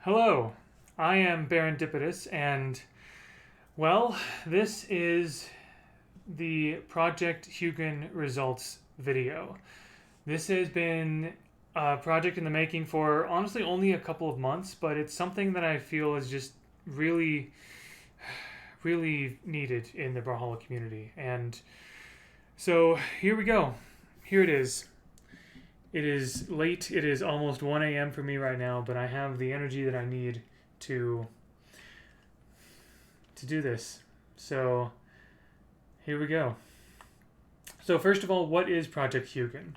Hello, I am Barendipitous, and well, this is the Project Hugin results video. This has been a project in the making for honestly only a couple of months, but it's something that I feel is just really, really needed in the Brawlhalla community. And so here we go. Here it is. It is late. It is almost 1 a.m. for me right now, but I have the energy that I need to do this. So here we go. So first of all, what is Project Hugin?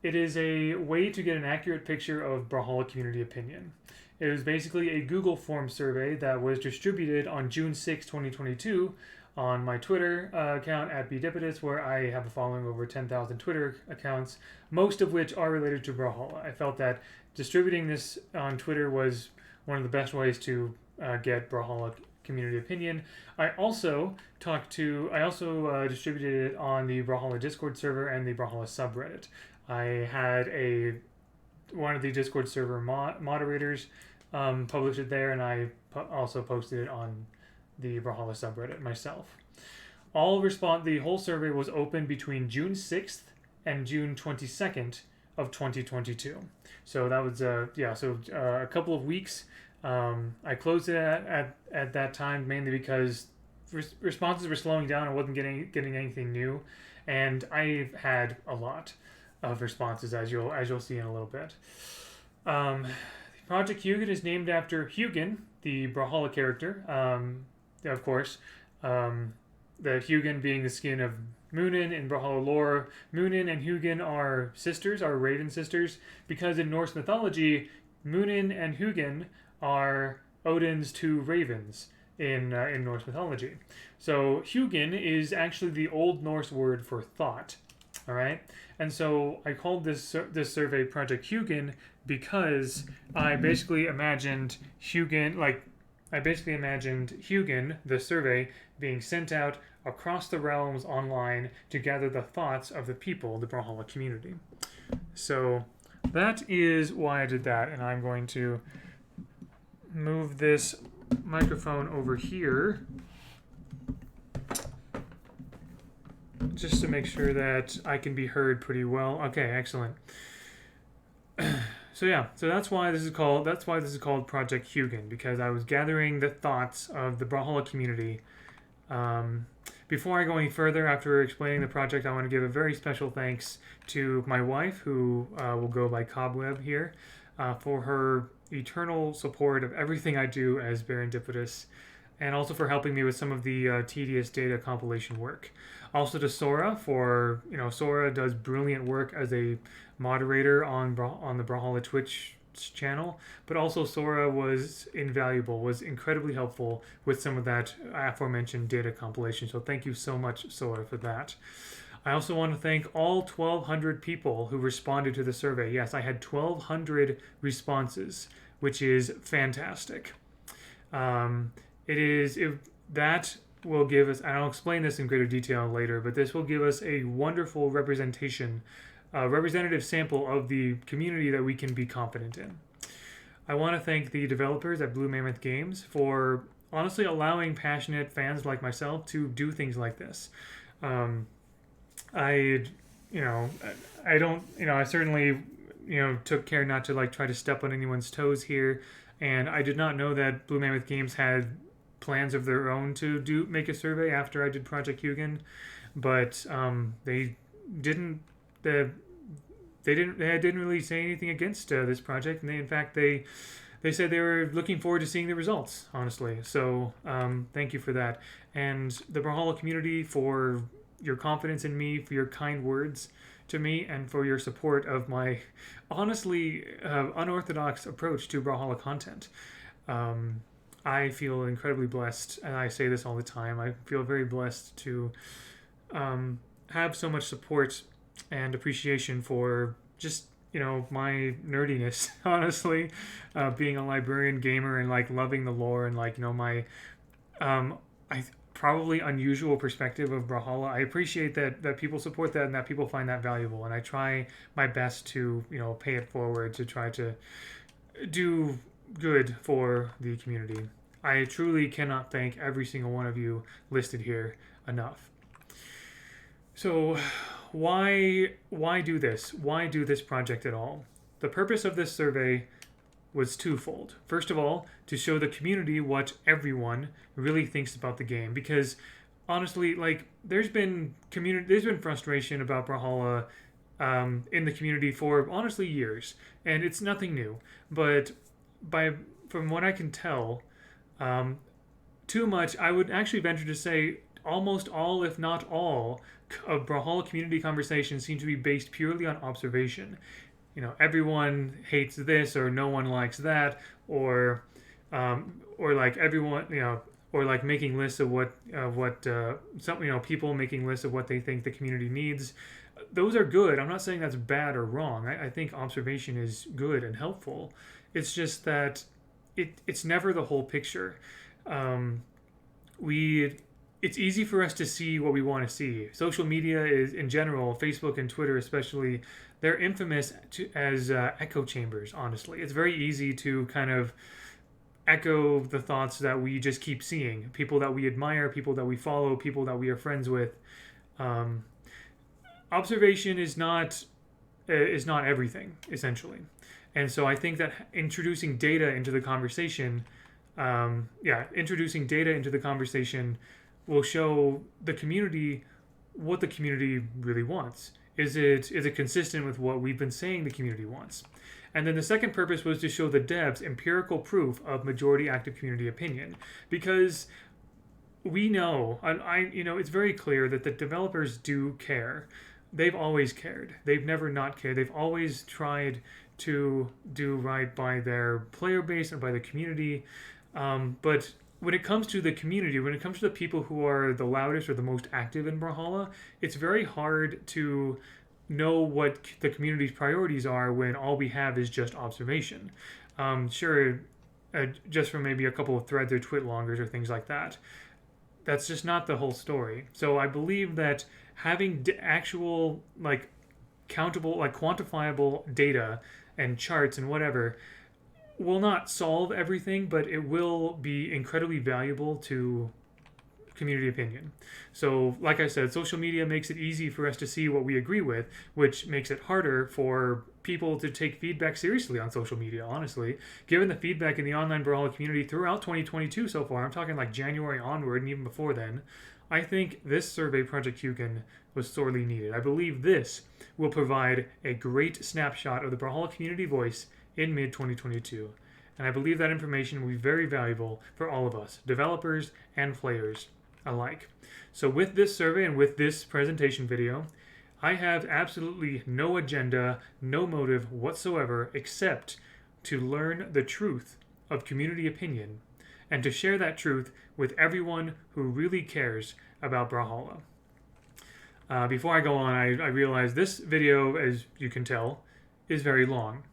It is a way to get an accurate picture of Brawlhalla community opinion. It was basically a Google form survey that was distributed on June 6, 2022 on my Twitter account at @bdipitous, where I have a following over 10,000 Twitter accounts, most of which are related to Brawlhalla. I felt that distributing this on Twitter was one of the best ways to get Brawlhalla community opinion. I also distributed it on the Brawlhalla Discord server and the Brawlhalla subreddit. I had one of the Discord server moderators publish it there, and I also posted it on the Brawlhalla subreddit myself. The whole survey was open between June 6th and June 22nd of 2022. So that was a couple of weeks. I closed it at that time mainly because responses were slowing down. I wasn't getting anything new, and I've had a lot of responses as you'll see in a little bit. Project Hugin is named after Hugin, the Brawlhalla character. Of course, the Hugin being the skin of Munin in Brawlhalla lore. Munin and Hugin are sisters, are Raven sisters, because in Norse mythology, Munin and Hugin are Odin's two ravens in Norse mythology. So Hugin is actually the Old Norse word for thought. All right, and so I called this survey Project Hugin because I basically imagined Hugin, the survey, being sent out across the realms online to gather the thoughts of the people, the Brawlhalla community. So that is why I did that, and I'm going to move this microphone over here just to make sure that I can be heard pretty well. Okay, excellent. So that's why this is called Project Hugin, because I was gathering the thoughts of the Brawlhalla community. Before I go any further, after explaining the project, I want to give a very special thanks to my wife, who will go by Cobweb here, for her eternal support of everything I do as Barendipitous, and also for helping me with some of the tedious data compilation work. Also to Sora Sora does brilliant work as a moderator on the Brawlhalla Twitch channel, but also Sora was invaluable, was incredibly helpful with some of that aforementioned data compilation. So thank you so much, Sora, for that. I also want to thank all 1,200 people who responded to the survey. Yes, I had 1,200 responses, which is fantastic. That will give us, and I'll explain this in greater detail later, but this will give us a wonderful representation, representative sample of the community that we can be confident in. I want to thank the developers at Blue Mammoth Games for honestly allowing passionate fans like myself to do things like this. I certainly took care not to try to step on anyone's toes here, and I did not know that Blue Mammoth Games had plans of their own to make a survey after I did Project Hugin, but they didn't really say anything against this project, and they said they were looking forward to seeing the results, honestly. So thank you for that, and the Brawlhalla community for your confidence in me, for your kind words to me, and for your support of my honestly unorthodox approach to Brawlhalla content. I feel incredibly blessed, and I say this all the time. I feel very blessed to have so much support and appreciation for just my nerdiness. Honestly, being a librarian gamer and loving the lore and my probably unusual perspective of Brawlhalla. I appreciate that people support that and that people find that valuable, and I try my best to pay it forward to try to do good for the community. I truly cannot thank every single one of you listed here enough. So why do this? Why do this project at all? The purpose of this survey was twofold. First of all, to show the community what everyone really thinks about the game, because honestly, like there's been frustration about Brawlhalla in the community for honestly years, and it's nothing new. But from what I can tell, too much. I would actually venture to say almost all, if not all, of Brawlhalla community conversations seem to be based purely on observation. Everyone hates this, or no one likes that, or like everyone, or like making lists of people making lists of what they think the community needs. Those are good. I'm not saying that's bad or wrong. I think observation is good and helpful. It's just that it's never the whole picture. It's easy for us to see what we want to see. Social media is, in general, Facebook and Twitter especially, they're infamous as echo chambers, honestly. It's very easy to kind of echo the thoughts that we just keep seeing. People that we admire, people that we follow, people that we are friends with. Observation is not everything, essentially. And so I think that introducing data into the conversation will show the community what the community really wants. Is it consistent with what we've been saying the community wants? And then the second purpose was to show the devs empirical proof of majority active community opinion, because we know, it's very clear that the developers do care. They've always cared. They've never not cared. They've always tried to do right by their player base and by the community. But when it comes to the community, when it comes to the people who are the loudest or the most active in Brawlhalla, it's very hard to know what the community's priorities are when all we have is just observation. Just from maybe a couple of threads or twit longers or things like that. That's just not the whole story. So I believe that having actual, countable, quantifiable data and charts and whatever will not solve everything, but it will be incredibly valuable to community opinion. So, like I said, social media makes it easy for us to see what we agree with, which makes it harder for people to take feedback seriously on social media, honestly. Given the feedback in the online Brawlhalla community throughout 2022 so far, I'm talking like January onward and even before then, I think this survey, Project Hugin, was sorely needed. I believe this will provide a great snapshot of the Brawlhalla community voice in mid-2022. And I believe that information will be very valuable for all of us, developers and players alike. So with this survey and with this presentation video, I have absolutely no agenda, no motive whatsoever except to learn the truth of community opinion and to share that truth with everyone who really cares about Brawlhalla. Before I go on, I realize this video, as you can tell, is very long.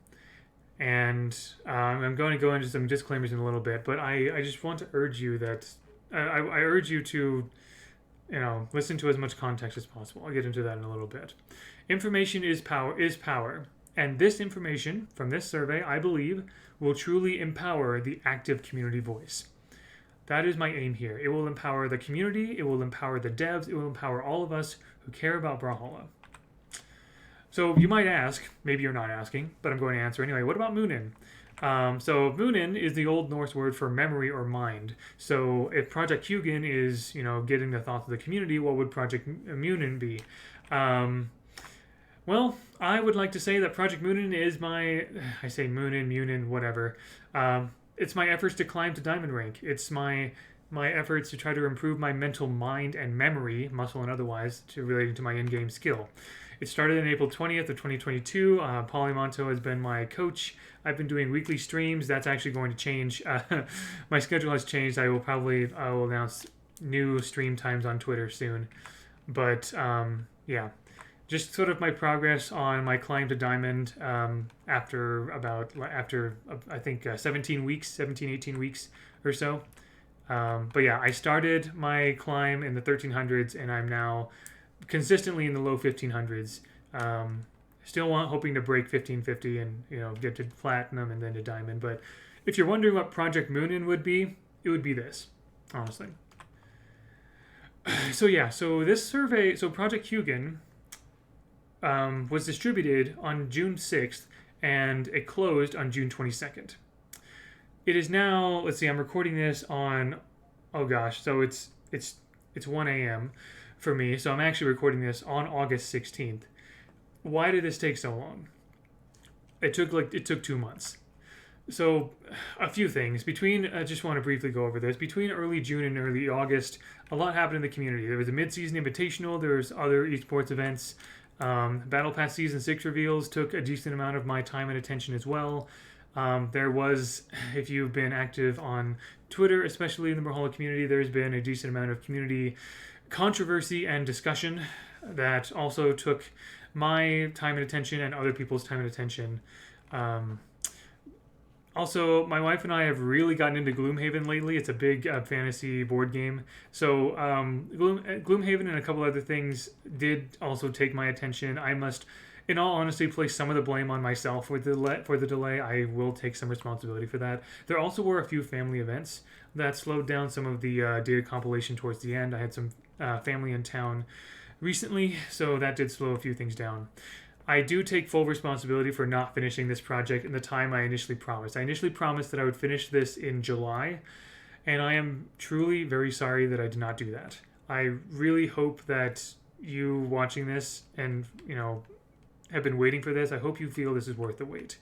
And I'm going to go into some disclaimers in a little bit, but I just want to urge you that I urge you to listen to as much context as possible. I'll get into that in a little bit. Information is power, and this information from this survey, I believe, will truly empower the active community voice. That is my aim here. It will empower the community, it will empower the devs, it will empower all of us who care about Brawlhalla. So you might ask, maybe you're not asking, but I'm going to answer anyway, what about munin? So munin is the Old Norse word for memory or mind. So if Project Hugin is, getting the thoughts of the community, what would Project munin be? Well, I would like to say that Project Munin is I say munin, whatever. It's my efforts to climb to diamond rank. It's my efforts to try to improve my mental mind and memory, muscle and otherwise, relating to my in-game skill. It started on April 20th of 2022. Polymonto has been my coach. I've been doing weekly streams. That's actually going to change. My schedule has changed. I will announce new stream times on Twitter soon. But just sort of my progress on my climb to diamond after I think 18 weeks or so. But yeah, I started my climb in the 1300s and I'm now consistently in the low 1500s hoping to break 1550 and get to platinum and then to diamond. But if you're wondering what Project Munin would be, it would be this, honestly. So this survey, Project Hugin was distributed on June 6th and it closed on June 22nd. It is now, let's see, I'm recording this on, oh gosh, so it's 1 a.m. for me, so I'm actually recording this on August 16th. Why did this take so long? It took 2 months. So a few things. I just want to briefly go over this. Between early June and early August, a lot happened in the community. There was a mid-season invitational, there was other esports events. Battle Pass Season 6 reveals took a decent amount of my time and attention as well. There was, if you've been active on Twitter, especially in the Brawlhalla community, there's been a decent amount of community controversy and discussion that also took my time and attention and other people's time and attention. Also, my wife and I have really gotten into Gloomhaven lately. It's a big fantasy board game. So Gloomhaven and a couple other things did also take my attention. I must, in all honesty, place some of the blame on myself for the delay. I will take some responsibility for that. There also were a few family events that slowed down some of the data compilation towards the end. I had some family in town recently, so that did slow a few things down. I do take full responsibility for not finishing this project in the time I initially promised. I initially promised that I would finish this in July, and I am truly very sorry that I did not do that. I really hope that you watching this and, have been waiting for this, I hope you feel this is worth the wait.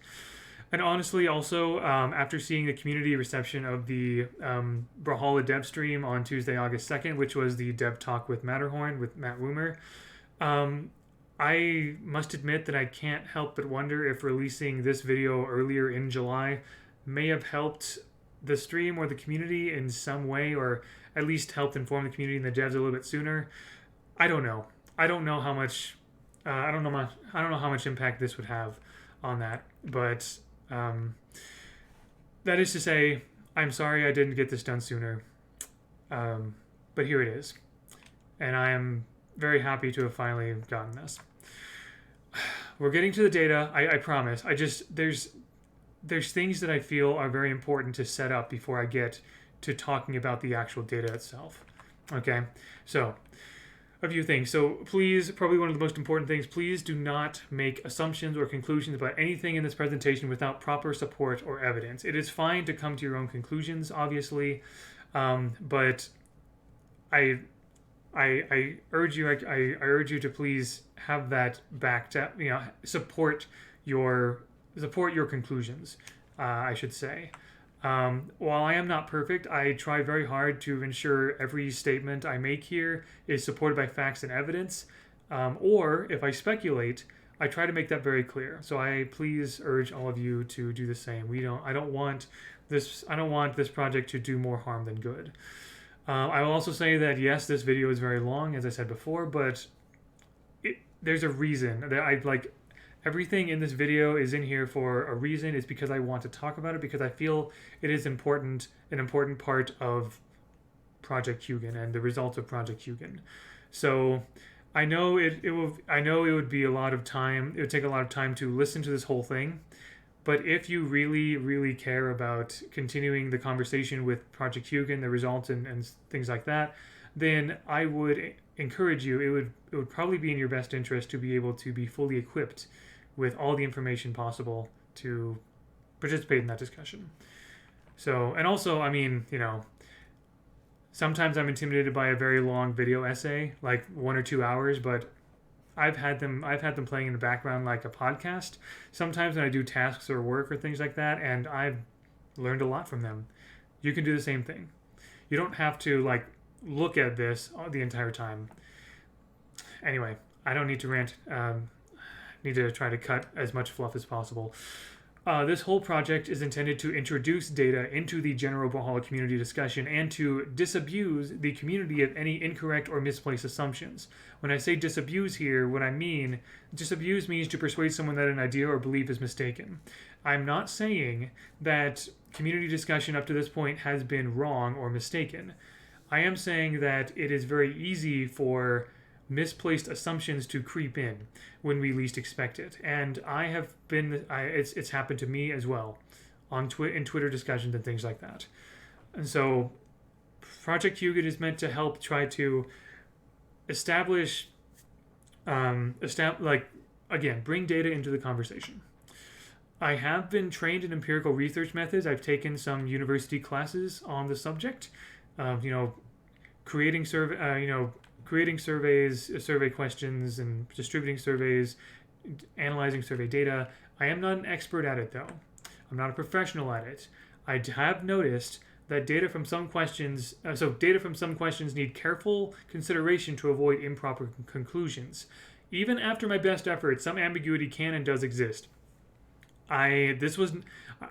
And honestly, also, after seeing the community reception of the Brawlhalla dev stream on Tuesday, August 2nd, which was the dev talk with Matterhorn, with Matt Woomer, I must admit that I can't help but wonder if releasing this video earlier in July may have helped the stream or the community in some way, or at least helped inform the community and the devs a little bit sooner. I don't know. I don't know how much. I don't know how much impact this would have on that. But that is to say, I'm sorry I didn't get this done sooner. But here it is, and I am very happy to have finally gotten this. We're getting to the data. I promise. There's things that I feel are very important to set up before I get to talking about the actual data itself. Okay, so a few things. So please, probably one of the most important things, please do not make assumptions or conclusions about anything in this presentation without proper support or evidence. It is fine to come to your own conclusions, obviously, but I urge you. I urge you to please have that backed up. Support your conclusions. I should say. While I am not perfect, I try very hard to ensure every statement I make here is supported by facts and evidence. Or if I speculate, I try to make that very clear. So I please urge all of you to do the same. I don't want this project to do more harm than good. I will also say that yes, this video is very long, as I said before, but there's a reason that everything in this video is in here for a reason. It's because I want to talk about it, because I feel it is an important part of Project Hugin and the results of Project Hugin. So I know it would be a lot of time. It would take a lot of time to listen to this whole thing. But if you really, really care about continuing the conversation with Project Hugin, the results and things like that, then I would encourage you, it would probably be in your best interest to be able to be fully equipped with all the information possible to participate in that discussion. So, and also, sometimes I'm intimidated by a very long video essay, like 1 or 2 hours, but I've had them playing in the background like a podcast sometimes when I do tasks or work or things like that, and I've learned a lot from them. You can do the same thing. You don't have to look at this the entire time. Anyway, I don't need to rant. Need to try to cut as much fluff as possible. This whole project is intended to introduce data into the general Brawlhalla community discussion and to disabuse the community of any incorrect or misplaced assumptions. When I say disabuse here, what I mean, disabuse means to persuade someone that an idea or belief is mistaken. I'm not saying that community discussion up to this point has been wrong or mistaken. I am saying that it is very easy for misplaced assumptions to creep in when we least expect it. And it's happened to me as well in Twitter discussions and things like that. And so Project Hugin is meant to help try to establish, bring data into the conversation. I have been trained in empirical research methods. I've taken some university classes on the subject, creating surveys, survey questions, and distributing surveys, analyzing survey data. I am not an expert at it, though. I'm not a professional at it. I have noticed that data from some questions need careful consideration to avoid improper conclusions. Even after my best efforts, some ambiguity can and does exist. A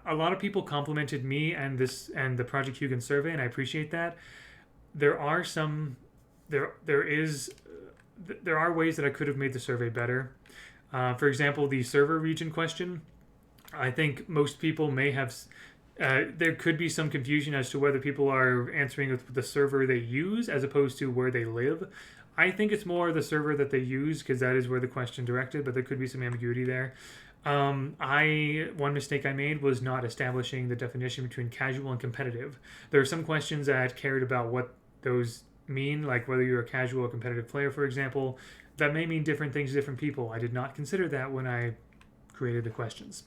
lot of people complimented me and the Project Hugin survey, and I appreciate that. There are ways that I could have made the survey better. For example, the server region question. I think most people may have. There could be some confusion as to whether people are answering with the server they use as opposed to where they live. I think it's more the server that they use because that is where the question directed, but there could be some ambiguity there. One mistake I made was not establishing the definition between casual and competitive. There are some questions that cared about what those mean, like whether you're a casual or competitive player, for example. That may mean different things to different people. I did not consider that when I created the questions.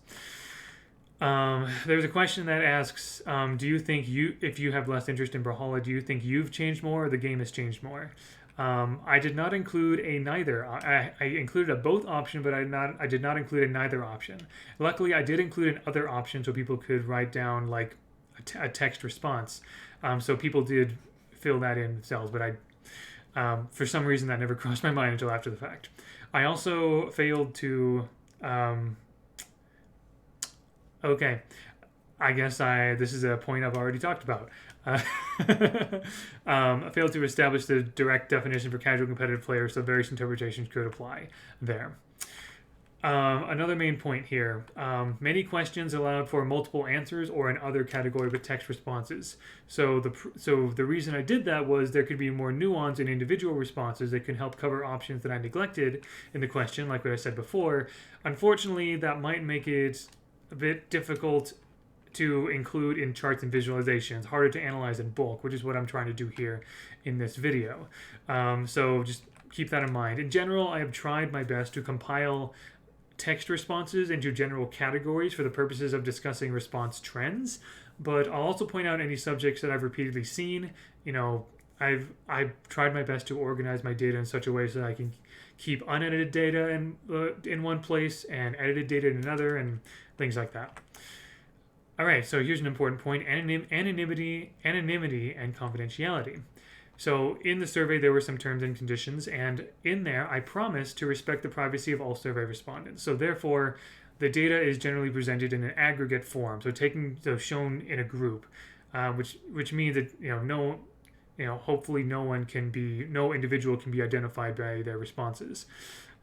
There's a question that asks, do you think if you have less interest in Brawlhalla, do you think you've changed more or the game has changed more? I did not include a neither. I included a both option, but I did not include a neither option. Luckily, I did include an other option so people could write down like a text response. So people did fill that in themselves, but for some reason that never crossed my mind until after the fact. I also failed to. Okay, I guess this is a point I've already talked about. I failed to establish the direct definition for casual competitive players, so various interpretations could apply there. Another main point here. Many questions allowed for multiple answers or an other category with text responses. So the reason I did that was there could be more nuance in individual responses that can help cover options that I neglected in the question, like what I said before. Unfortunately, that might make it a bit difficult to include in charts and visualizations, harder to analyze in bulk, which is what I'm trying to do here in this video. So just keep that in mind. In general, I have tried my best to compile text responses into general categories for the purposes of discussing response trends, but I'll also point out any subjects that I've repeatedly seen. I've tried my best to organize my data in such a way so that I can keep unedited data in one place and edited data in another and things like that. All right, so here's an important point: anonymity and confidentiality. So in the survey, there were some terms and conditions, and in there, I promised to respect the privacy of all survey respondents. So therefore, the data is generally presented in an aggregate form, so shown in a group, which means that hopefully no individual can be identified by their responses.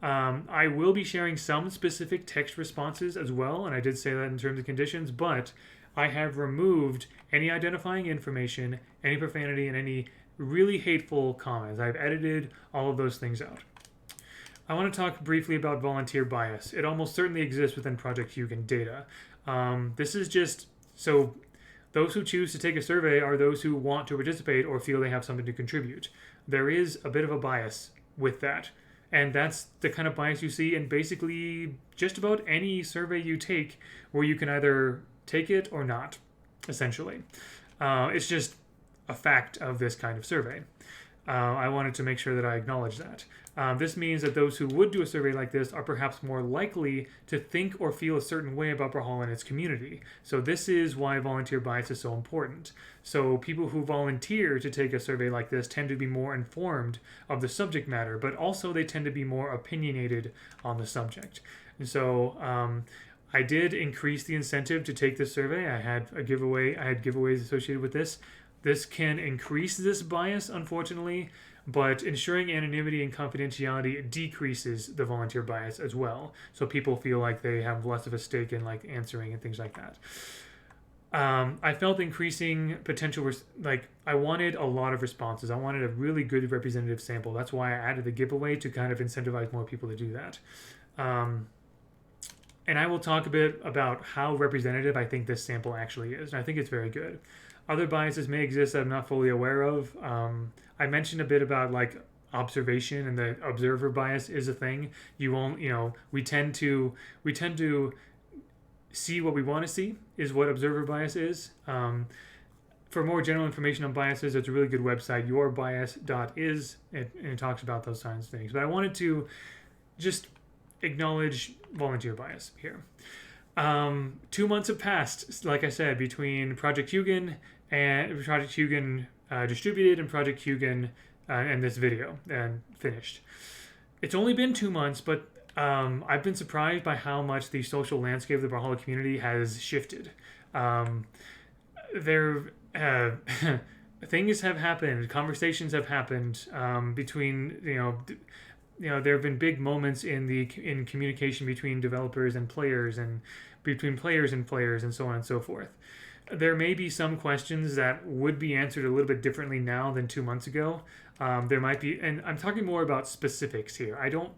I will be sharing some specific text responses as well, and I did say that in terms of conditions, but I have removed any identifying information, any profanity, and any really hateful comments. I've edited all of those things out. I want to talk briefly about volunteer bias. It almost certainly exists within Project Hugin data. This is just so those who choose to take a survey are those who want to participate or feel they have something to contribute. There is a bit of a bias with that. And that's the kind of bias you see in basically just about any survey you take, where you can either take it or not, essentially. It's just a fact of this kind of survey. I wanted to make sure that I acknowledge that. This means that those who would do a survey like this are perhaps more likely to think or feel a certain way about Brawlhalla and its community. So this is why volunteer bias is so important. So people who volunteer to take a survey like this tend to be more informed of the subject matter, but also they tend to be more opinionated on the subject. And so I did increase the incentive to take this survey. I had giveaways associated with this. This can increase this bias, unfortunately, but ensuring anonymity and confidentiality decreases the volunteer bias as well. So people feel like they have less of a stake in like answering and things like that. I felt increasing potential, like I wanted a lot of responses. I wanted a really good representative sample. That's why I added the giveaway to kind of incentivize more people to do that. Um, and I will talk a bit about how representative I think this sample actually is. And I think it's very good. Other biases may exist that I'm not fully aware of. I mentioned a bit about like observation, and the observer bias is a thing. You won't, we tend to see what we want to see is what observer bias is. For more general information on biases, it's a really good website, yourbias.is, and it talks about those kinds of things. But I wanted to just acknowledge volunteer bias here. 2 months have passed, like I said, between Project Hugin distributed and Project Hugin and this video and finished. It's only been 2 months, but I've been surprised by how much the social landscape of the Brawlhalla community has shifted. There, things have happened, conversations have happened between there have been big moments in communication between developers and players, and between players and players, and so on and so forth. There may be some questions that would be answered a little bit differently now than 2 months ago. There might be, and I'm talking more about specifics here. I don't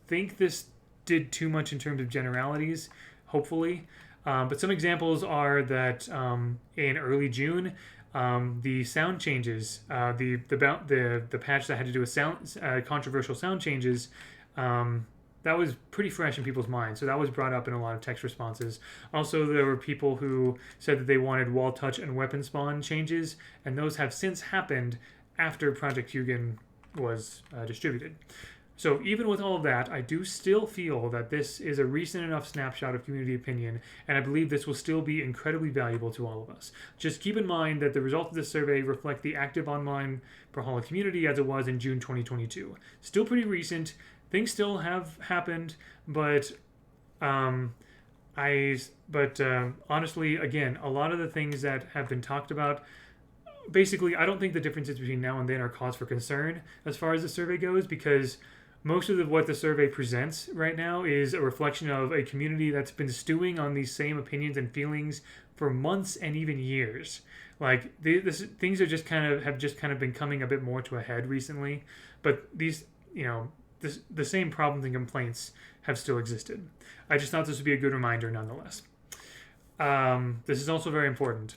think this did too much in terms of generalities, hopefully. But some examples are that in early June, the sound changes, the patch that had to do with sound, controversial sound changes, that was pretty fresh in people's minds. So that was brought up in a lot of text responses. Also, there were people who said that they wanted wall touch and weapon spawn changes, and those have since happened after Project Hugin was distributed. So even with all of that, I do still feel that this is a recent enough snapshot of community opinion, and I believe this will still be incredibly valuable to all of us. Just keep in mind that the results of this survey reflect the active online Brawlhalla community as it was in June 2022. Still pretty recent. Things still have happened, but honestly, again, a lot of the things that have been talked about, basically, I don't think the differences between now and then are cause for concern as far as the survey goes, because most of what the survey presents right now is a reflection of a community that's been stewing on these same opinions and feelings for months and even years. Like things are just kind of been coming a bit more to a head recently, but these, the same problems and complaints have still existed. I just thought this would be a good reminder nonetheless. This is also very important.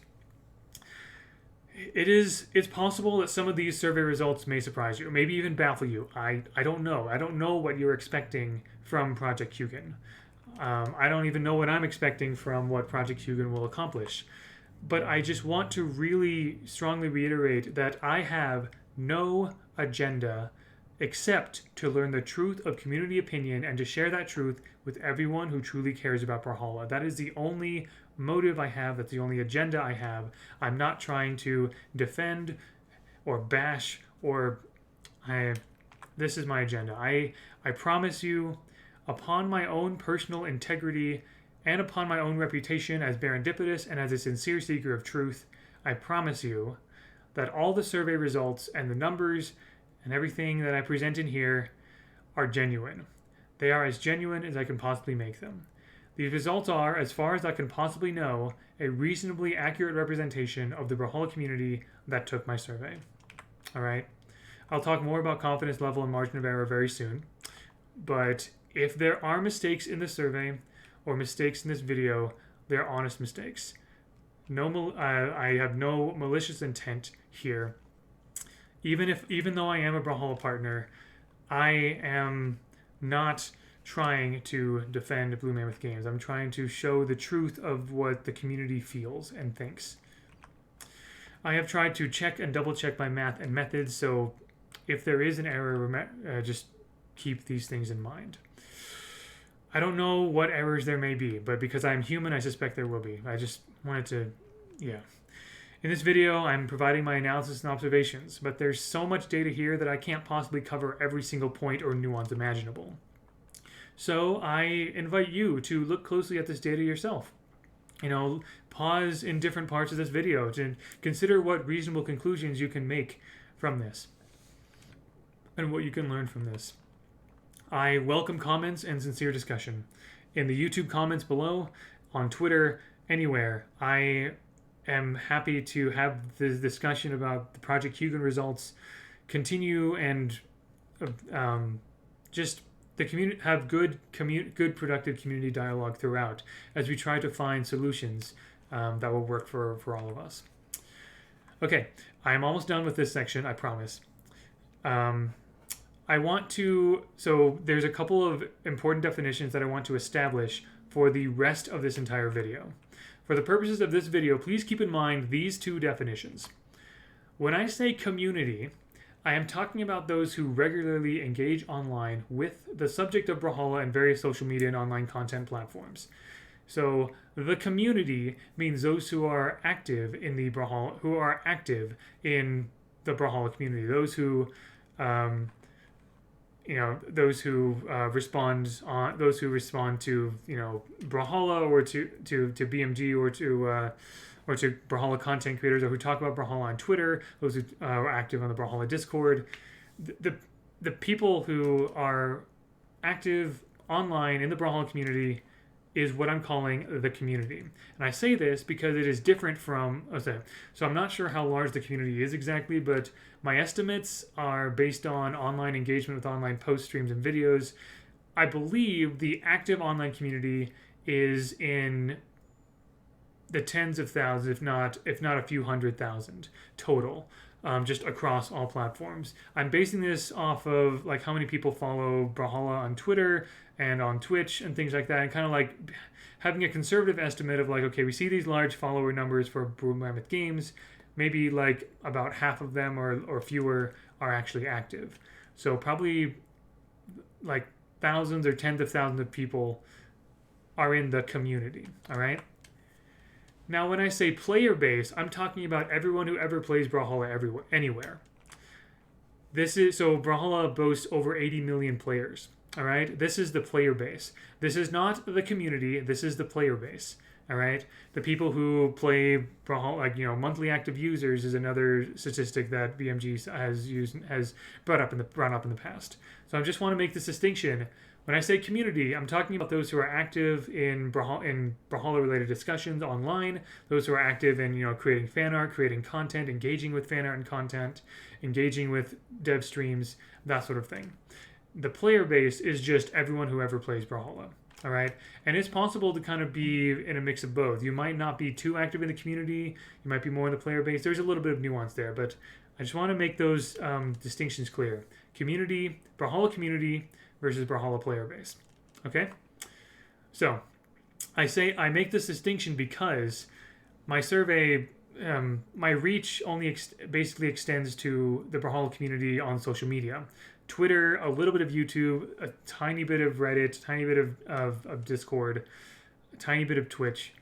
It's possible that some of these survey results may surprise you, maybe even baffle you. I don't know. I don't know what you're expecting from Project Hugin. I don't even know what I'm expecting from what Project Hugin will accomplish. But I just want to really strongly reiterate that I have no agenda except to learn the truth of community opinion and to share that truth with everyone who truly cares about Brawlhalla. That is the only motive I have. That's the only agenda I have. I'm not trying to defend or bash this is my agenda. I promise you, upon my own personal integrity and upon my own reputation as serendipitous and as a sincere seeker of truth, I promise you that all the survey results and the numbers and everything that I present in here are genuine. They are as genuine as I can possibly make them. These results are, as far as I can possibly know, a reasonably accurate representation of the Brawlhalla community that took my survey. All right? I'll talk more about confidence level and margin of error very soon. But if there are mistakes in the survey or mistakes in this video, they're honest mistakes. I have no malicious intent here. Even though I am a Brawlhalla partner, I am not trying to defend Blue Mammoth Games. I'm trying to show the truth of what the community feels and thinks. I have tried to check and double check my math and methods, so if there is an error, just keep these things in mind. I don't know what errors there may be, but because I'm human, I suspect there will be. I just wanted to, In this video, I'm providing my analysis and observations, but there's so much data here that I can't possibly cover every single point or nuance imaginable. So I invite you to look closely at this data yourself. Pause in different parts of this video to consider what reasonable conclusions you can make from this and what you can learn from this. I welcome comments and sincere discussion. In the YouTube comments below, on Twitter, anywhere. I am happy to have this discussion about the Project Hugin results continue, and just the community have good productive community dialogue throughout as we try to find solutions that will work for all of us. Okay, I am almost done with this section, I promise. I want to, so there's a couple of important definitions that I want to establish for the rest of this entire video. For the purposes of this video, please keep in mind these two definitions. When I say community, I am talking about those who regularly engage online with the subject of Brawlhalla and various social media and online content platforms. So the community means those who are active in the Brawlhalla, community, those who respond to Brawlhalla, or to BMG, or to Brawlhalla content creators, or who talk about Brawlhalla on Twitter, those who are active on the Brawlhalla Discord. The people who are active online in the Brawlhalla community is what I'm calling the community. And I say this because it is different from, so I'm not sure how large the community is exactly, but my estimates are based on online engagement with online post streams and videos. I believe the active online community is in the tens of thousands, if not a few 100,000 total, just across all platforms. I'm basing this off of like how many people follow Brawlhalla on Twitter and on Twitch and things like that, and kind of like having a conservative estimate of like, okay, we see these large follower numbers for Brew Mammoth Games, maybe like about half of them or fewer are actually active. So probably like thousands or tens of thousands of people are in the community, all right? Now, when I say player base, I'm talking about everyone who ever plays Brawlhalla anywhere. So Brawlhalla boasts over 80 million players. All right, this is the player base. This is not the community. This is the player base. All right, the people who play Brawlhalla, like monthly active users, is another statistic that BMG has brought up in the past. So I just want to make this distinction. When I say community, I'm talking about those who are active in Brawlhalla-related discussions online, those who are active in creating fan art, creating content, engaging with fan art and content, engaging with dev streams, that sort of thing. The player base is just everyone who ever plays Brawlhalla, all right? And it's possible to kind of be in a mix of both. You might not be too active in the community. You might be more in the player base. There's a little bit of nuance there, but I just want to make those distinctions clear. Community, Brawlhalla community versus Brawlhalla player base, okay? So I make this distinction because my survey, my reach only basically extends to the Brawlhalla community on social media. Twitter, a little bit of YouTube, a tiny bit of Reddit, a tiny bit of Discord, a tiny bit of Twitch.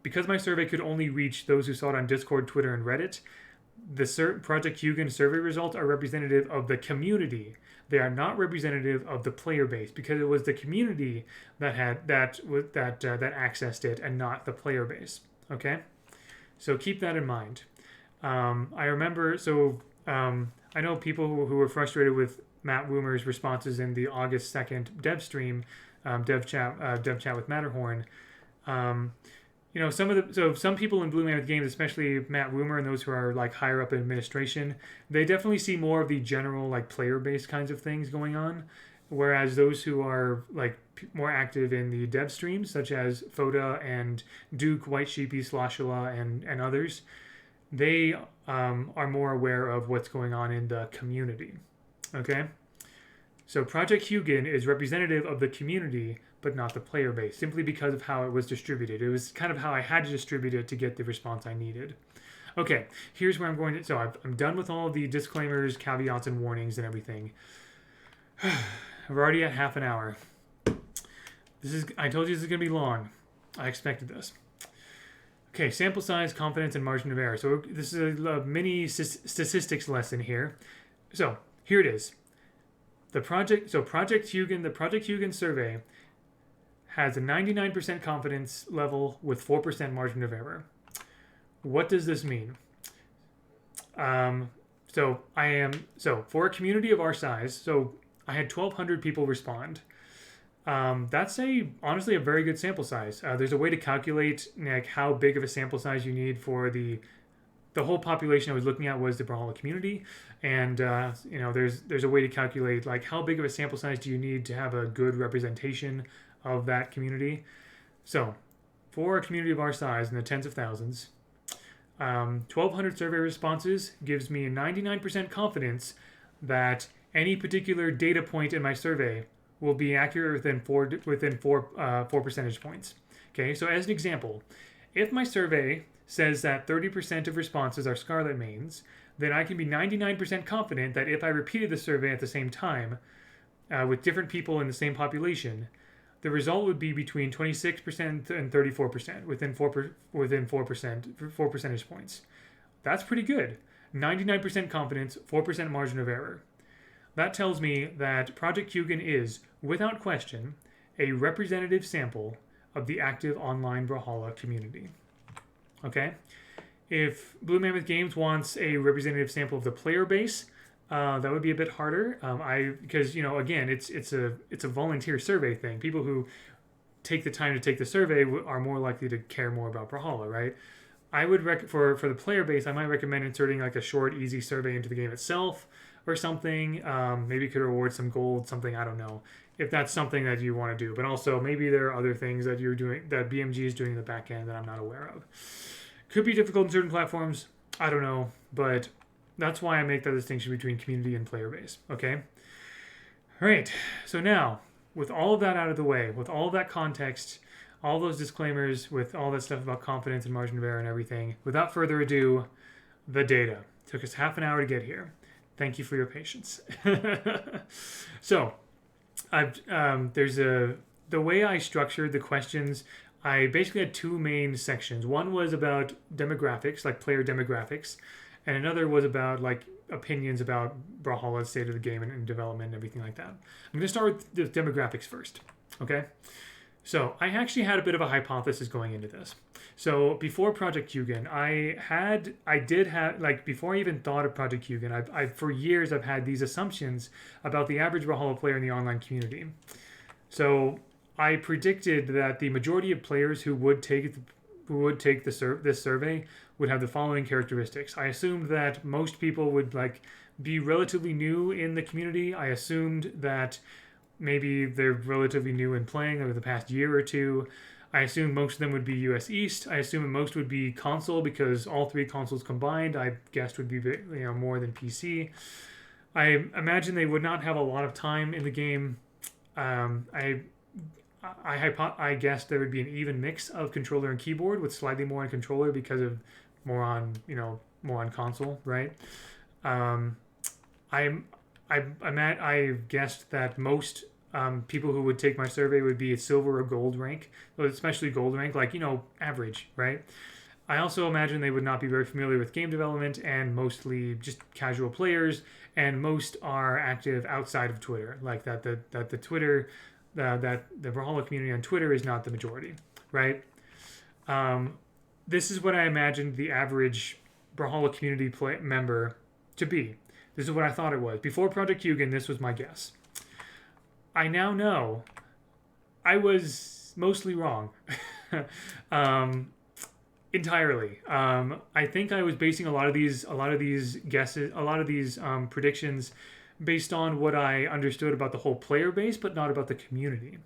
Because my survey could only reach those who saw it on Discord, Twitter, and Reddit, the Project Hugin survey results are representative of the community. They are not representative of the player base, because it was the community that accessed it and not the player base. Okay, so keep that in mind. I remember, I know people who were frustrated with Matt Woomer's responses in the August 2nd dev stream, dev chat with Matterhorn. Some people in Blue Mammoth Games, especially Matt Woomer and those who are like higher up in administration, they definitely see more of the general like player-based kinds of things going on, whereas those who are like more active in the dev streams, such as Foda and Duke, White Sheepy, Sloshula, and others, they are more aware of what's going on in the community. Okay, so Project Hugin is representative of the community, but not the player base, simply because of how it was distributed. It was kind of how I had to distribute it to get the response I needed. Okay, here's where I'm going to... So I'm done with all of the disclaimers, caveats, and warnings and everything. We're already at half an hour. I told you this is going to be long. I expected this. Okay, sample size, confidence, and margin of error. So this is a mini statistics lesson here. So here it is. Project Hugin survey has a 99% confidence level with 4% margin of error. What does this mean? For a community of our size, so I had 1,200 people respond. That's honestly a very good sample size. There's a way to calculate like how big of a sample size you need for the whole population I was looking at was the Brawlhalla community, and there's a way to calculate like how big of a sample size do you need to have a good representation of that community. So, for a community of our size in the tens of thousands, 1,200 survey responses gives me a 99% confidence that any particular data point in my survey will be accurate within four percentage points. Okay, so as an example, if my survey says that 30% of responses are Scarlet mains, then I can be 99% confident that if I repeated the survey at the same time with different people in the same population, the result would be between 26% and 34% within 4 percentage points. That's pretty good. 99% confidence, 4% margin of error. That tells me that Project Hugin is, without question, a representative sample of the active online Brawlhalla community. Okay? If Blue Mammoth Games wants a representative sample of the player base, that would be a bit harder. Because again, it's a volunteer survey thing. People who take the time to take the survey are more likely to care more about Brawlhalla, right? I would for the player base, I might recommend inserting like a short, easy survey into the game itself or something. Maybe you could reward some gold, something, I don't know, if that's something that you want to do. But also maybe there are other things that you're doing that BMG is doing in the back end that I'm not aware of. Could be difficult in certain platforms. I don't know, but that's why I make that distinction between community and player base. Okay. All right. So now, with all of that out of the way, with all of that context, all those disclaimers, with all that stuff about confidence and margin of error and everything, without further ado, the data. It took us half an hour to get here. Thank you for your patience. So, the way I structured the questions, I basically had two main sections. One was about demographics, like player demographics, and another was about like opinions about Brawlhalla's state of the game and development and everything like that. I'm going to start with the demographics first, okay? So I actually had a bit of a hypothesis going into this. So before Project Hugin, before I even thought of Project Hugin, I for years I've had these assumptions about the average Brawlhalla player in the online community. So I predicted that the majority of players who would take this survey would have the following characteristics. I assumed that most people would be relatively new in the community. I assumed that maybe they're relatively new in playing over the past year or two. I assumed most of them would be US East. I assumed most would be console because all three consoles combined I guessed would be more than PC. I imagine they would not have a lot of time in the game. I guessed there would be an even mix of controller and keyboard, with slightly more on controller because of more on console, right? I guessed that most people who would take my survey would be a silver or gold rank, especially gold rank, average, right? I also imagine they would not be very familiar with game development and mostly just casual players, and most are active outside of Twitter, like that the Brawlhalla community on Twitter is not the majority, right? This is what I imagined the average Brawlhalla community member to be. This is what I thought it was. Before Project Hugin, this was my guess. I now know I was mostly wrong. Entirely. I think I was basing a lot of these guesses, a lot of these predictions based on what I understood about the whole player base, but not about the community.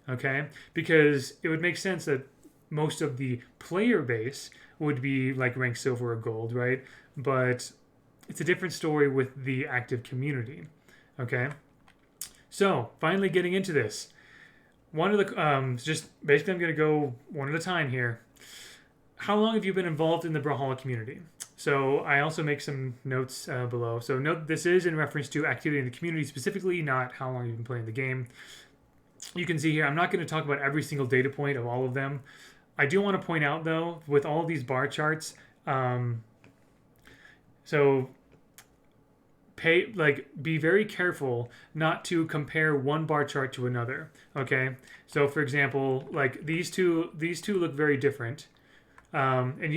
Okay? Because it would make sense that most of the player base would be ranked silver or gold, right? But it's a different story with the active community. Okay? So, finally getting into this. One of the, just basically I'm going to go one at a time here. How long have you been involved in the Brawlhalla community? So I also make some notes below. So note this is in reference to activity in the community specifically, not how long you've been playing the game. You can see here, I'm not going to talk about every single data point of all of them. I do want to point out though, with all of these bar charts, be very careful not to compare one bar chart to another. Okay, so for example, these two look very different, and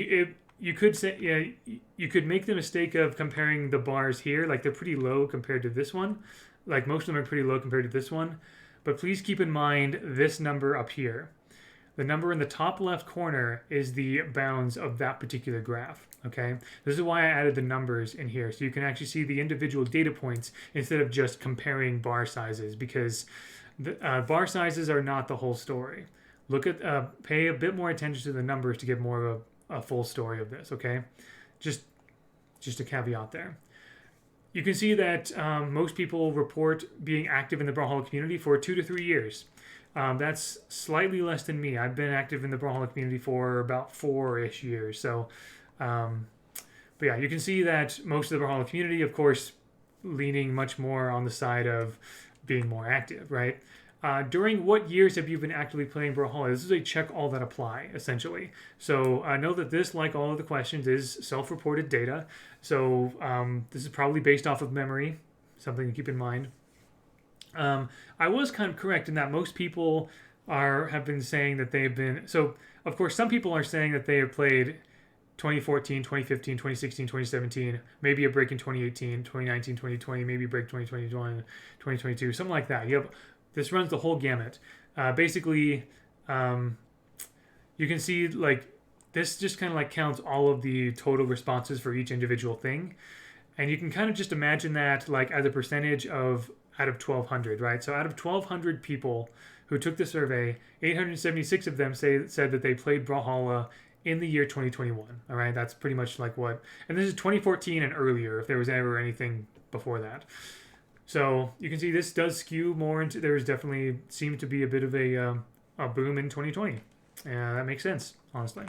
you could say you could make the mistake of comparing the bars here, they're pretty low compared to this one. Most of them are pretty low compared to this one, But please keep in mind this number up here. The number in the top left corner is the bounds of that particular graph, okay? This is why I added the numbers in here, so you can actually see the individual data points instead of just comparing bar sizes, because the, bar sizes are not the whole story. Look at, pay a bit more attention to the numbers to get more of a full story of this, okay? Just a caveat there. You can see that most people report being active in the Brawlhalla community for 2 to 3 years. That's slightly less than me. I've been active in the Brawlhalla community for about 4-ish years. So, but yeah, you can see that most of the Brawlhalla community, of course, leaning much more on the side of being more active, right? During what years have you been actively playing Brawlhalla? This is a check all that apply, essentially. So know that this, like all of the questions, is self-reported data. So this is probably based off of memory, something to keep in mind. I was kind of correct in that most people have been saying that they've been... So, of course, some people are saying that they have played 2014, 2015, 2016, 2017, maybe a break in 2018, 2019, 2020, maybe a break 2021, 2022, something like that. This runs the whole gamut. Basically, you can see like this just kind of like counts all of the total responses for each individual thing. And you can kind of just imagine that like as a percentage of out of 1,200, right? So out of 1,200 people who took the survey, 876 of them said that they played Brawlhalla in the year 2021. All right, that's pretty much like what... And this is 2014 and earlier, if there was ever anything before that. So you can see this does skew more into... There was definitely seemed to be a bit of a boom in 2020. That makes sense, honestly.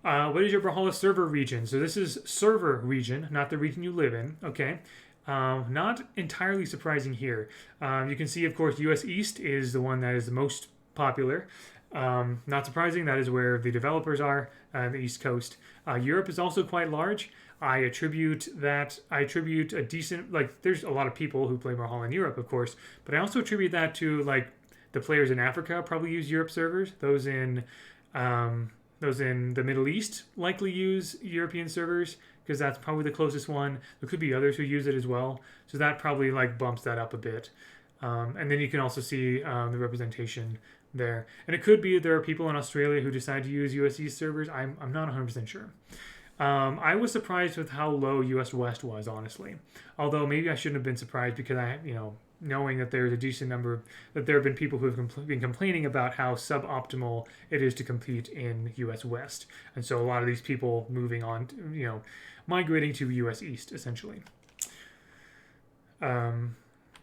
What is your Brawlhalla server region? So this is server region, not the region you live in, okay? Not entirely surprising here. You can see, of course, US East is the one that is the most popular. Not surprising, that is where the developers are, the East Coast. Europe is also quite large. I attribute a decent, like, there's a lot of people who play Brawlhalla in Europe, of course, but I also attribute that to, like, the players in Africa probably use Europe servers. Those in the Middle East likely use European servers, because that's probably the closest one. There could be others who use it as well, so that probably, like, bumps that up a bit. And then you can also see the representation there. And it could be there are people in Australia who decide to use US East servers. I'm not 100% sure. I was surprised with how low US West was, honestly. Although maybe I shouldn't have been surprised, because knowing that there's a decent number, that there have been people who have been complaining about how suboptimal it is to compete in US West. And so a lot of these people moving on, to, migrating to US East, essentially.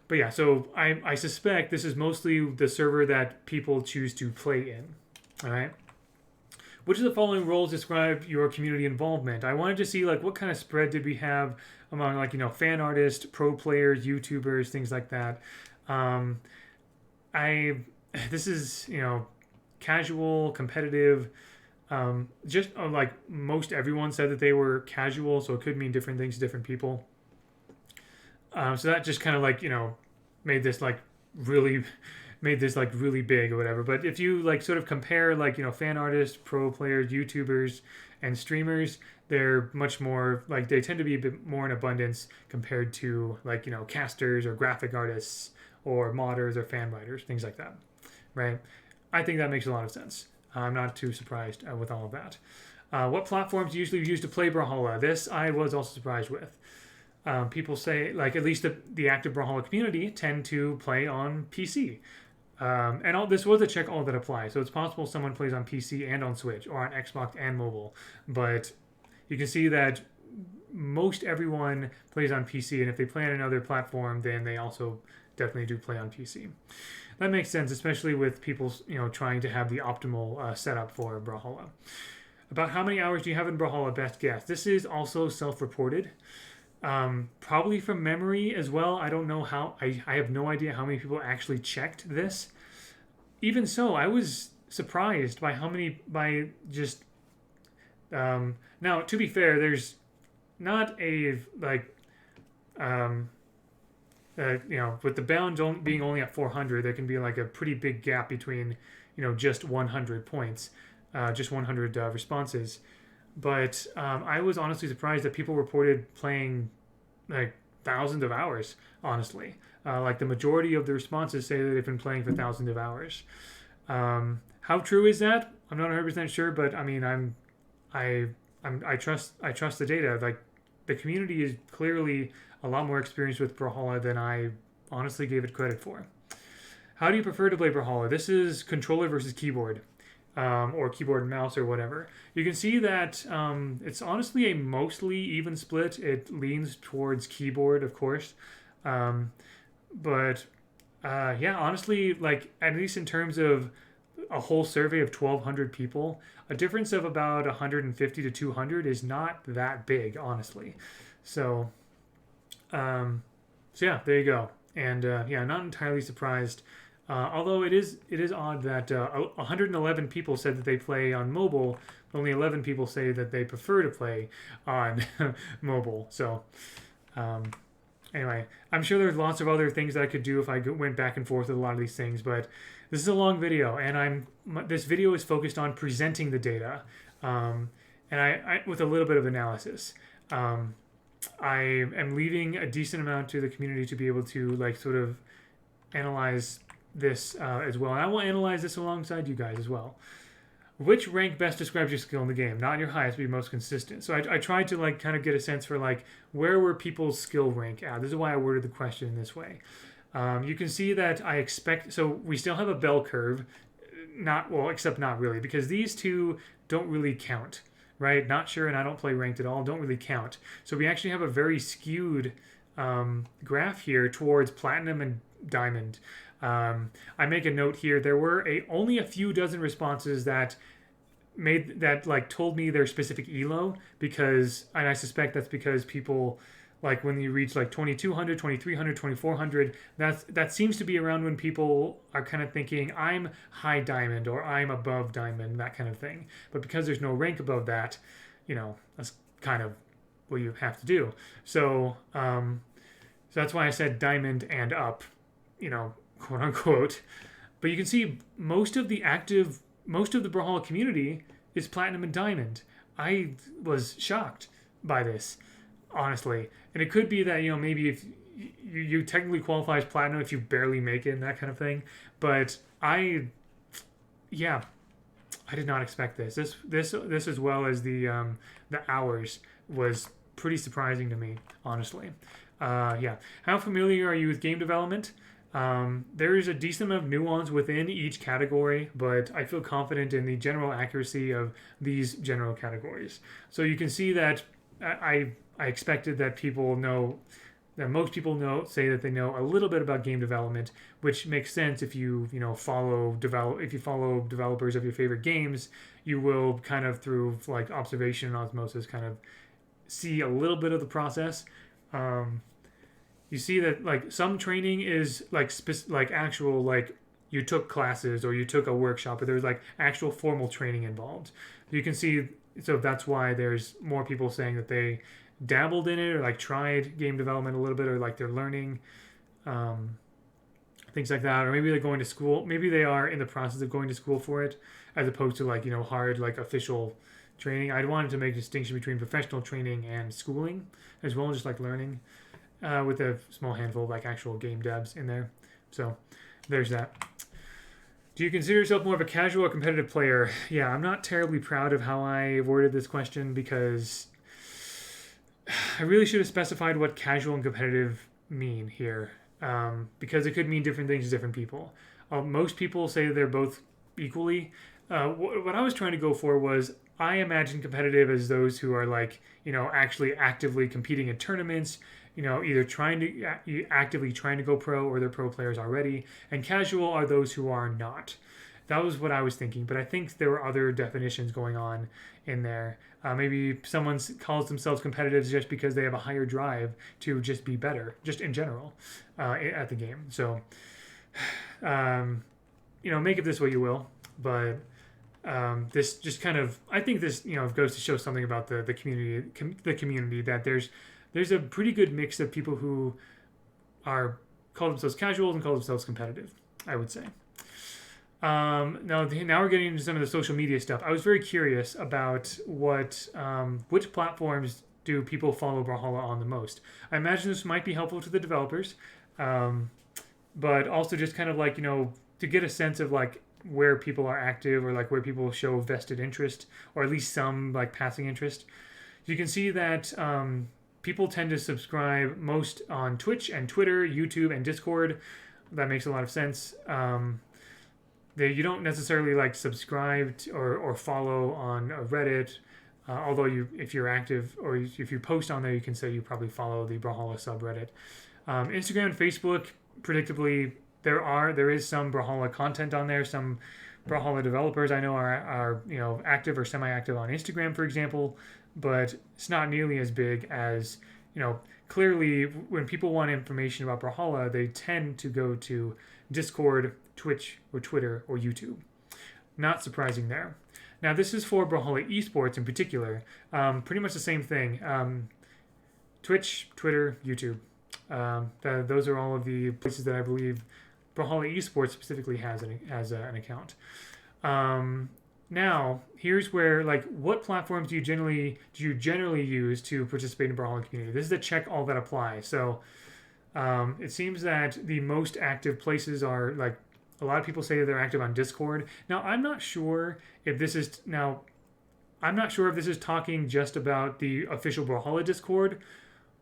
But yeah, so I suspect this is mostly the server that people choose to play in. All right. Which of the following roles describe your community involvement? I wanted to see, like, what kind of spread did we have among, like, fan artists, pro players, YouTubers, things like that. This is, casual, competitive. Like, most everyone said that they were casual, so it could mean different things to different people. So that just kind of, like, made this, like, really big or whatever. But if you, like, sort of compare, like, fan artists, pro players, YouTubers, and streamers, they're much more, like, they tend to be a bit more in abundance compared to, like, casters or graphic artists or modders or fan writers, things like that, right? I think that makes a lot of sense. I'm not too surprised with all of that. What platforms do you usually use to play Brawlhalla? This I was also surprised with. People say, like, at least the active Brawlhalla community tend to play on PC. And this was a check all that apply. So it's possible someone plays on PC and on Switch, or on Xbox and mobile. But you can see that most everyone plays on PC, and if they play on another platform, then they also definitely do play on PC. That makes sense, especially with people, trying to have the optimal setup for Brawlhalla. About how many hours do you have in Brawlhalla? Best guess. This is also self-reported. Probably from memory as well. I don't know how. I have no idea how many people actually checked this. Even so, I was surprised by how many. By just. Now, to be fair, there's not a like. With the bound being only at 400, there can be like a pretty big gap between, just 100 points, just 100 responses. But I was honestly surprised that people reported playing like thousands of hours, honestly. Like the majority of the responses say that they've been playing for thousands of hours. How true is that? I'm not 100% sure, but I mean, I trust the data. Like the community is clearly a lot more experienced with Brawlhalla than I honestly gave it credit for. How do you prefer to play Brawlhalla? This is controller versus keyboard, or keyboard and mouse or whatever. You can see that it's honestly a mostly even split. It leans towards keyboard, of course, but yeah, honestly, like at least in terms of a whole survey of 1,200 people, a difference of about 150 to 200 is not that big, honestly. So, so yeah, there you go. And yeah, not entirely surprised. Although it is odd that 111 people said that they play on mobile, but only 11 people say that they prefer to play on mobile. So anyway, I'm sure there's lots of other things that I could do if I went back and forth with a lot of these things, but this is a long video, and this video is focused on presenting the data, and I with a little bit of analysis. I am leaving a decent amount to the community to be able to like sort of analyze this as well, and I will analyze this alongside you guys as well. Which rank best describes your skill in the game? Not your highest, but your most consistent. So I tried to like kind of get a sense for like where were people's skill rank at. This is why I worded the question in this way. You can see that I expect, so we still have a bell curve, not, well, except not really, because these two don't really count, right? Not sure, and I don't play ranked at all, don't really count. So we actually have a very skewed graph here towards platinum and diamond. I make a note here, there were only a few dozen responses that told me their specific elo, because, and I suspect that's because people, like when you reach like 2200, 2300, 2400, that seems to be around when people are kind of thinking I'm high diamond or I'm above diamond, that kind of thing. But because there's no rank above that, that's kind of what you have to do. So so that's why I said diamond and up, quote unquote. But you can see most of the Brawlhalla community is platinum and diamond. I was shocked by this, honestly. And it could be that, maybe if you technically qualify as platinum if you barely make it and that kind of thing. But I did not expect this. This as well as the hours was pretty surprising to me, honestly. Yeah. How familiar are you with game development? There is a decent amount of nuance within each category, but I feel confident in the general accuracy of these general categories. So you can see that I expected that most people say that they know a little bit about game development, which makes sense if you follow developers of your favorite games. You will kind of through like observation and osmosis kind of see a little bit of the process. You see that like some training is like actual, like you took classes or you took a workshop, but there's like actual formal training involved. You can see, so that's why there's more people saying that they dabbled in it or like tried game development a little bit, or like they're learning things like that, or maybe they're going to school, maybe they are in the process of going to school for it, as opposed to like hard like official training. I wanted to make a distinction between professional training and schooling as well, just like learning, with a small handful of like actual game devs in there. So there's that. Do you consider yourself more of a casual or competitive player? Yeah, I'm not terribly proud of how I worded this question, because I really should have specified what casual and competitive mean here, because it could mean different things to different people. Most people say they're both equally. What I was trying to go for was, I imagine competitive as those who are like, actually actively competing in tournaments, either actively trying to go pro, or they're pro players already. And casual are those who are not. That was what I was thinking, but I think there were other definitions going on in there. Maybe someone calls themselves competitive just because they have a higher drive to just be better, just in general, at the game. So, make of this what you will, but this just kind of, I think this, goes to show something about the community, that there's a pretty good mix of people who call themselves casual and call themselves competitive, I would say. Now we're getting into some of the social media stuff. I was very curious about which platforms do people follow Brawlhalla on the most? I imagine this might be helpful to the developers, um, but also just kind of like, to get a sense of like where people are active or like where people show vested interest or at least some like passing interest. You can see that people tend to subscribe most on Twitch and Twitter, YouTube, and Discord. That makes a lot of sense. You don't necessarily like subscribe or follow on Reddit, although if you're active or if you post on there, you can say you probably follow the Brawlhalla subreddit. Instagram and Facebook, predictably, there is some Brawlhalla content on there. Some Brawlhalla developers I know are active or semi-active on Instagram, for example, but it's not nearly as big as clearly, when people want information about Brawlhalla, they tend to go to Discord, Twitch, or Twitter, or YouTube. Not surprising there. Now, this is for Brawlhalla esports in particular. Pretty much the same thing. Twitch, Twitter, YouTube. Those are all of the places that I believe Brawlhalla esports specifically has an account. Now, here's where, like, what platforms do you generally use to participate in Brawlhalla community? This is the check all that apply. So, it seems that the most active places are, like, a lot of people say that they're active on Discord. Now, I'm not sure if this is talking just about the official Brawlhalla Discord.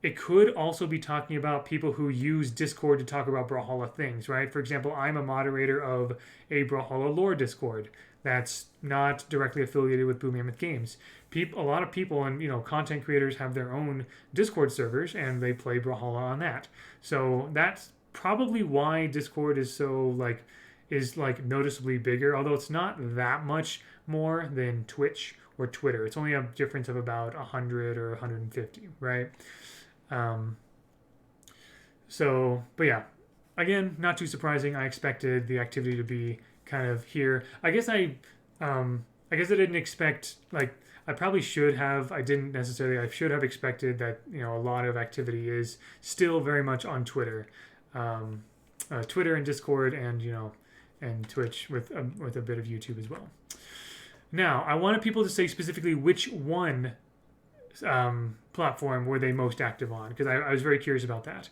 It could also be talking about people who use Discord to talk about Brawlhalla things, right? For example, I'm a moderator of a Brawlhalla lore Discord that's not directly affiliated with Boom Mammoth Games. A lot of people and content creators have their own Discord servers and they play Brawlhalla on that. So that's probably why Discord is noticeably bigger, although it's not that much more than Twitch or Twitter. It's only a difference of about 100 or 150, right? But yeah, again, not too surprising. I expected the activity to be kind of here. I guess I didn't expect, like, I probably should have. I didn't necessarily. I should have expected that a lot of activity is still very much on Twitter, Twitter and Discord, and Twitch with a bit of YouTube as well. Now, I wanted people to say specifically which one platform were they most active on, because I was very curious about that.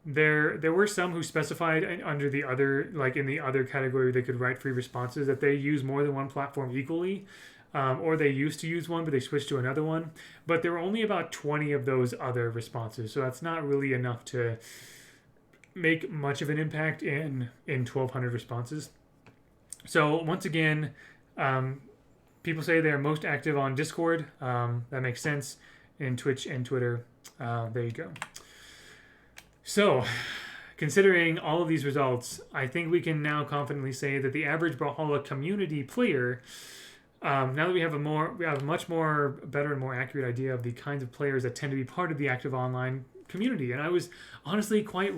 There were some who specified under the other, like in the other category, they could write free responses, that they use more than one platform equally, or they used to use one but they switched to another one. But there were only about 20 of those other responses, so that's not really enough to make much of an impact in 1,200 responses. So once again, people say they're most active on Discord. That makes sense. In Twitch and Twitter. There you go. So, considering all of these results, I think we can now confidently say that the average Brawlhalla community player, now that we have a much more better and more accurate idea of the kinds of players that tend to be part of the active online community, and I was honestly quite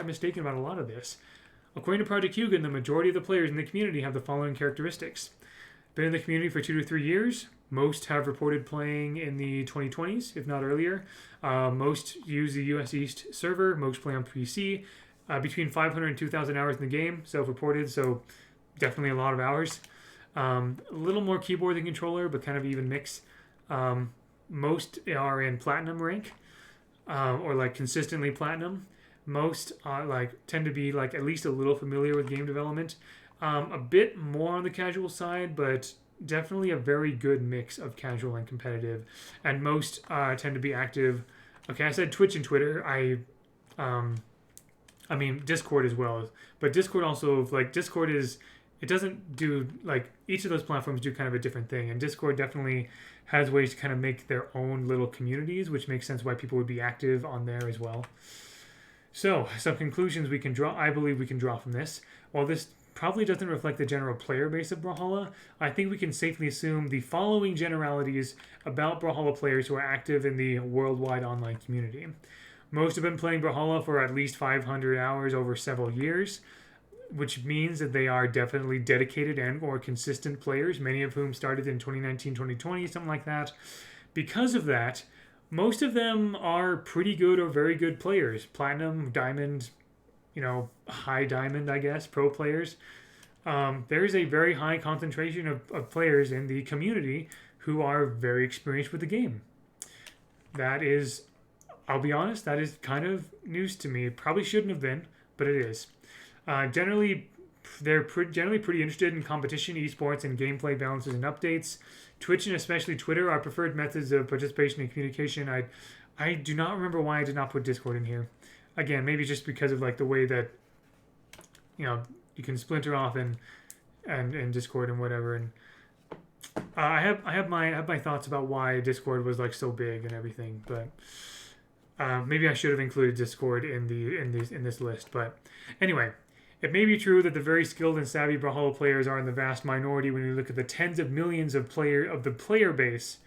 mistaken about a lot of this. According to Project Hugin, the majority of the players in the community have the following characteristics. Been in the community for 2 to 3 years. Most have reported playing in the 2020s, if not earlier. Most use the US East server. Most play on PC. Between 500 and 2,000 hours in the game, self-reported, so definitely a lot of hours. A little more keyboard than controller, but kind of even mix. Most are in platinum rank, or like consistently platinum. Most tend to be like at least a little familiar with game development. A bit more on the casual side, but definitely a very good mix of casual and competitive. And most tend to be active. Okay, I said Twitch and Twitter. I mean Discord as well. But Discord also, Discord it doesn't do, each of those platforms do kind of a different thing. And Discord definitely has ways to kind of make their own little communities, which makes sense why people would be active on there as well. So, some conclusions I believe we can draw from this. While this probably doesn't reflect the general player base of Brawlhalla, I think we can safely assume the following generalities about Brawlhalla players who are active in the worldwide online community. Most have been playing Brawlhalla for at least 500 hours over several years, which means that they are definitely dedicated and or consistent players, many of whom started in 2019, 2020, something like that. Because of that, most of them are pretty good or very good players. Platinum, Diamond, high Diamond, I guess, pro players. There's a very high concentration of players in the community who are very experienced with the game. that is, I'll be honest, that is kind of news to me. It probably shouldn't have been, but it is. Generally, they're generally pretty interested in competition, esports, and gameplay balances and updates. Twitch and especially Twitter are preferred methods of participation and communication. I do not remember why I did not put Discord in here. Again, maybe just because of like the way that you can splinter off and Discord and whatever. And I have my thoughts about why Discord was like so big and everything, but maybe I should have included Discord in this list. But anyway, it may be true that the very skilled and savvy Brawlhalla players are in the vast minority when you look at the tens of millions of the player base.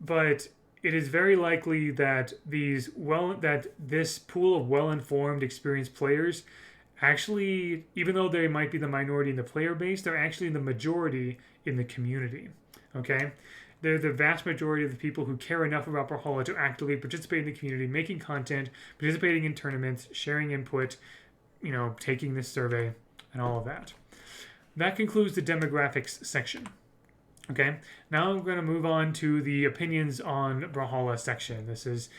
But it is very likely that this pool of well-informed, experienced players actually, even though they might be the minority in the player base, they're actually the majority in the community. Okay? They're the vast majority of the people who care enough about Brawlhalla to actively participate in the community, making content, participating in tournaments, sharing input, taking this survey, and all of that. That concludes the demographics section. Okay, now I'm going to move on to the opinions on Brawlhalla section. This is,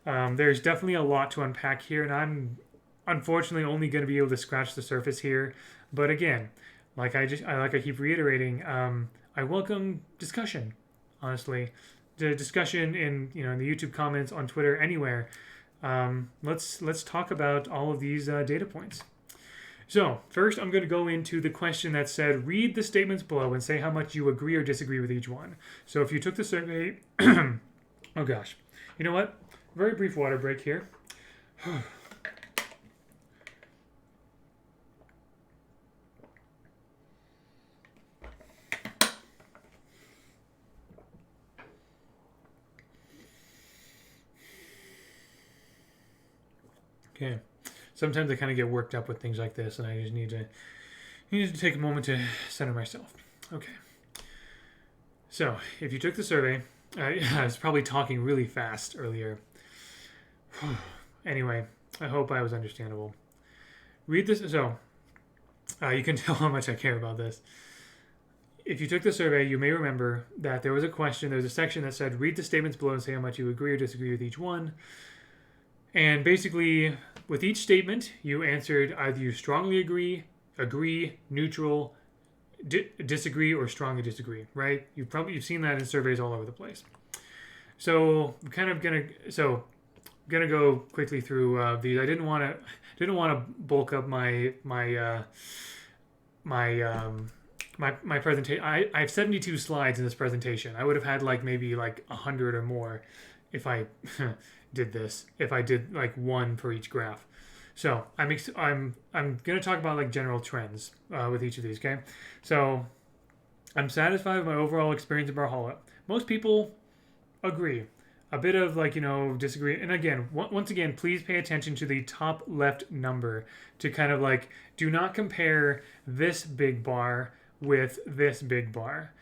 there's definitely a lot to unpack here, and I'm unfortunately only going to be able to scratch the surface here. But again, like I keep reiterating, I welcome discussion. Honestly, the discussion in in the YouTube comments, on Twitter, anywhere. Let's talk about all of these data points. So first, I'm going to go into the question that said, read the statements below and say how much you agree or disagree with each one. So if you took the survey, oh gosh, you know what? Very brief water break here. Okay. Sometimes I kind of get worked up with things like this, and I just need to take a moment to center myself. Okay. So, if you took the survey, I was probably talking really fast earlier. Anyway, I hope I was understandable. Read this. So, you can tell how much I care about this. If you took the survey, you may remember that there was a section that said, read the statements below and say how much you agree or disagree with each one. And basically, with each statement, you answered either you strongly agree, neutral, disagree, or strongly disagree, right? You've seen that in surveys all over the place. So I'm kind of gonna go quickly through these. I didn't want to bulk up my presentation. I have 72 slides in this presentation. I would have had maybe 100 or more if I did this. If I did one for each graph. So I'm gonna talk about general trends with each of these. Okay, so I'm satisfied with my overall experience in Brawlhalla. Most people agree. A bit of disagree. And again, once again, please pay attention to the top left number to kind of do not compare this big bar with this big bar.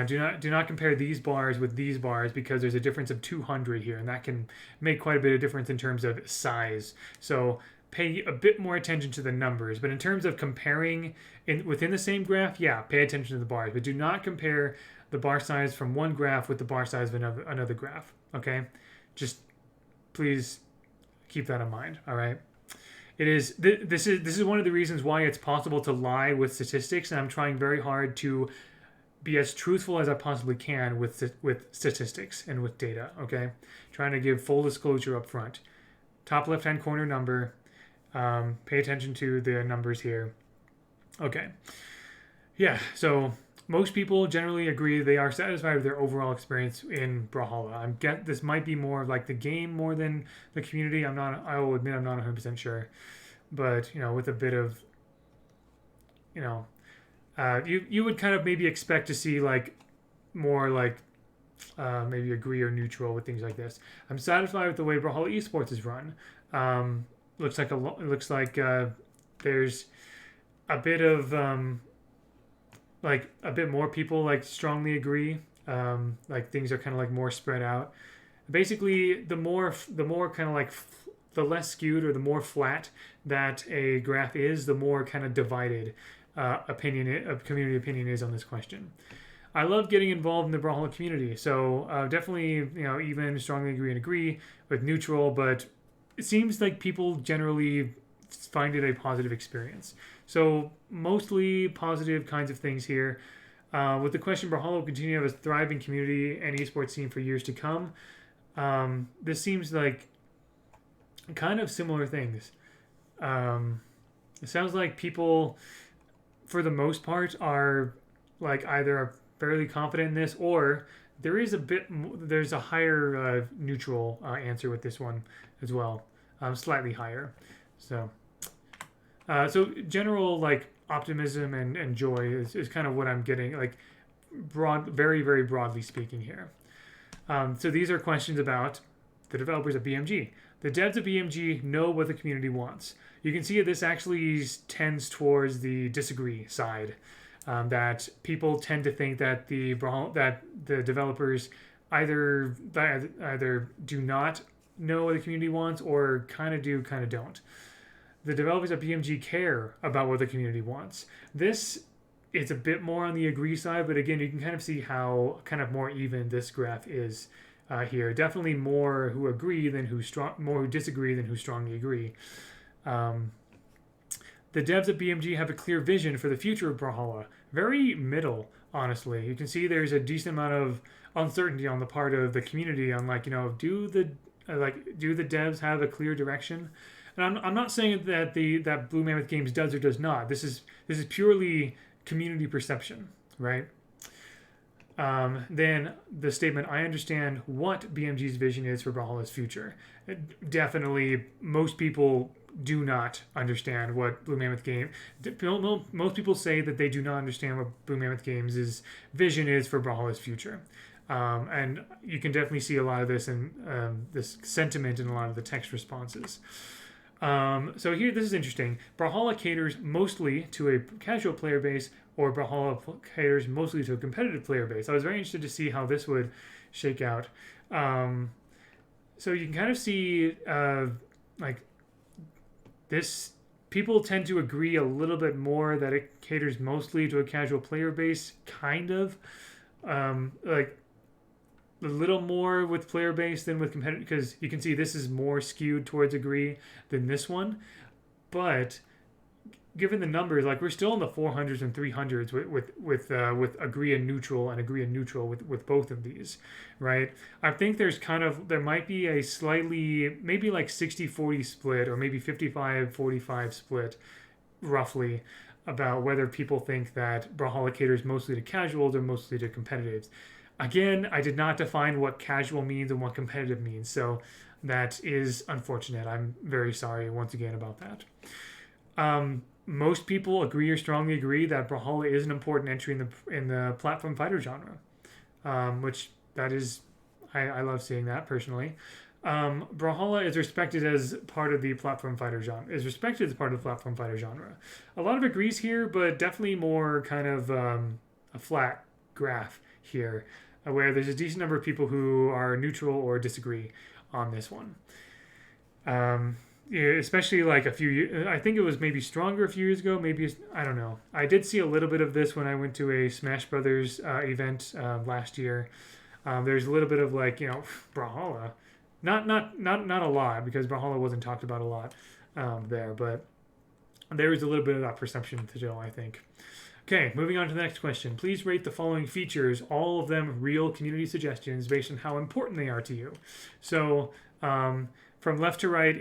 Do not compare these bars with these bars because there's a difference of 200 here, and that can make quite a bit of difference in terms of size. So pay a bit more attention to the numbers. But in terms of comparing within the same graph, yeah, pay attention to the bars. But do not compare the bar size from one graph with the bar size of another graph. Okay, just please keep that in mind. All right. This is one of the reasons why it's possible to lie with statistics, and I'm trying very hard to be as truthful as I possibly can with statistics and with data, okay? Trying to give full disclosure up front. Top left-hand corner number. Pay attention to the numbers here. Okay. Yeah, so most people generally agree they are satisfied with their overall experience in Brawlhalla. This might be more of the game more than the community. I will admit I'm not 100% sure. But, with a bit of, you would kind of maybe expect to see more maybe agree or neutral with things like this. I'm satisfied with the way Brawlhalla Esports is run. Looks like there's a bit of a bit more people strongly agree. Things are kind of more spread out. Basically, the more kind of the less skewed or the more flat that a graph is, the more kind of divided community opinion is on this question. I love getting involved in the Brawlhalla community. So definitely, even strongly agree and agree with neutral, but it seems like people generally find it a positive experience. So mostly positive kinds of things here. With the question, Brawlhalla will continue to have a thriving community and esports scene for years to come. This seems like kind of similar things. It sounds like people, for the most part, are like either fairly confident in this, or there's a higher neutral answer with this one as well, slightly higher. So general like optimism and joy is kind of what I'm getting, like very very broadly speaking here. So these are questions about the developers of BMG. The devs of BMG know what the community wants. You can see that this actually tends towards the disagree side. That people tend to think that the developers either do not know what the community wants, or kind of do, kind of don't. The developers at BMG care about what the community wants. This is a bit more on the agree side, but again, you can kind of see how kind of more even this graph is here. Definitely more who agree than more who disagree than who strongly agree. The devs at BMG have a clear vision for the future of Brawlhalla. Very middle, honestly. You can see there's a decent amount of uncertainty on the part of the community on do the devs have a clear direction? And I'm not saying that that Blue Mammoth Games does or does not. This is purely community perception, right? Then the statement, I understand what BMG's vision is for Brawlhalla's future. Definitely, most people do not understand what Blue Mammoth Game. Most people say that they do not understand what Blue Mammoth Games' vision is for Brawlhalla's future. And you can definitely see a lot of this in this sentiment in a lot of the text responses. So here, this is interesting. Brawlhalla caters mostly to a casual player base, or Brawlhalla caters mostly to a competitive player base. I was very interested to see how this would shake out. So you can kind of see this. People tend to agree a little bit more that it caters mostly to a casual player base, kind of. A little more with player base than with competitive, because you can see this is more skewed towards agree than this one. But given the numbers, we're still in the 400s and 300s with agree and neutral with both of these, right? I think there might be a slightly, maybe like 60-40 split, or maybe 55-45 split roughly, about whether people think that Brawlhalla caters mostly to casuals or mostly to competitives. Again, I did not define what casual means and what competitive means, so that is unfortunate. I'm very sorry once again about that. Most people agree or strongly agree that Brawlhalla is an important entry in the platform fighter genre, which that is, I love seeing that personally. Brawlhalla is respected as part of the platform fighter genre. A lot of agrees here, but definitely more kind of a flat graph here, where there's a decent number of people who are neutral or disagree on this one. Especially like a few years, I think it was maybe stronger a few years ago, maybe, I don't know. I did see a little bit of this when I went to a Smash Brothers event last year. There's a little bit of Brawlhalla. Not a lot, because Brawlhalla wasn't talked about a lot there, but there was a little bit of that perception still, I think. Okay, moving on to the next question. Please rate the following features, all of them real community suggestions based on how important they are to you. So from left to right,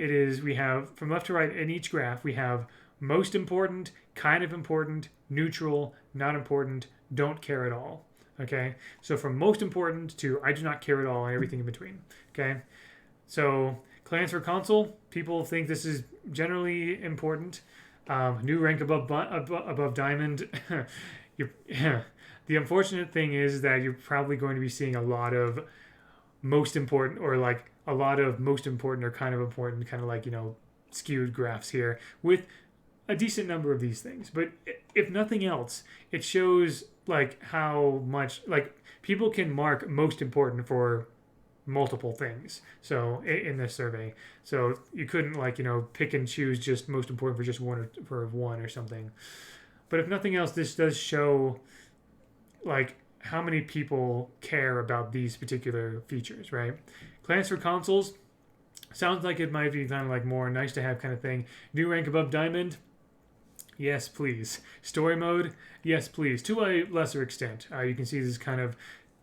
from left to right in each graph, we have most important, kind of important, neutral, not important, don't care at all. Okay, so from most important to I do not care at all, and everything in between. Okay, so clans for console, people think this is generally important. New rank above diamond. The unfortunate thing is that you're probably going to be seeing a lot of most important, or a lot of most important or kind of important, kind of skewed graphs here with a decent number of these things. But if nothing else, it shows how much people can mark most important for multiple things. So in this survey, so you couldn't pick and choose just most important for just one or something. But if nothing else, this does show how many people care about these particular features, right? Clans for consoles sounds like it might be kind of like more nice to have kind of thing. New rank above diamond, yes please. Story mode, yes please. To a lesser extent, you can see this kind of.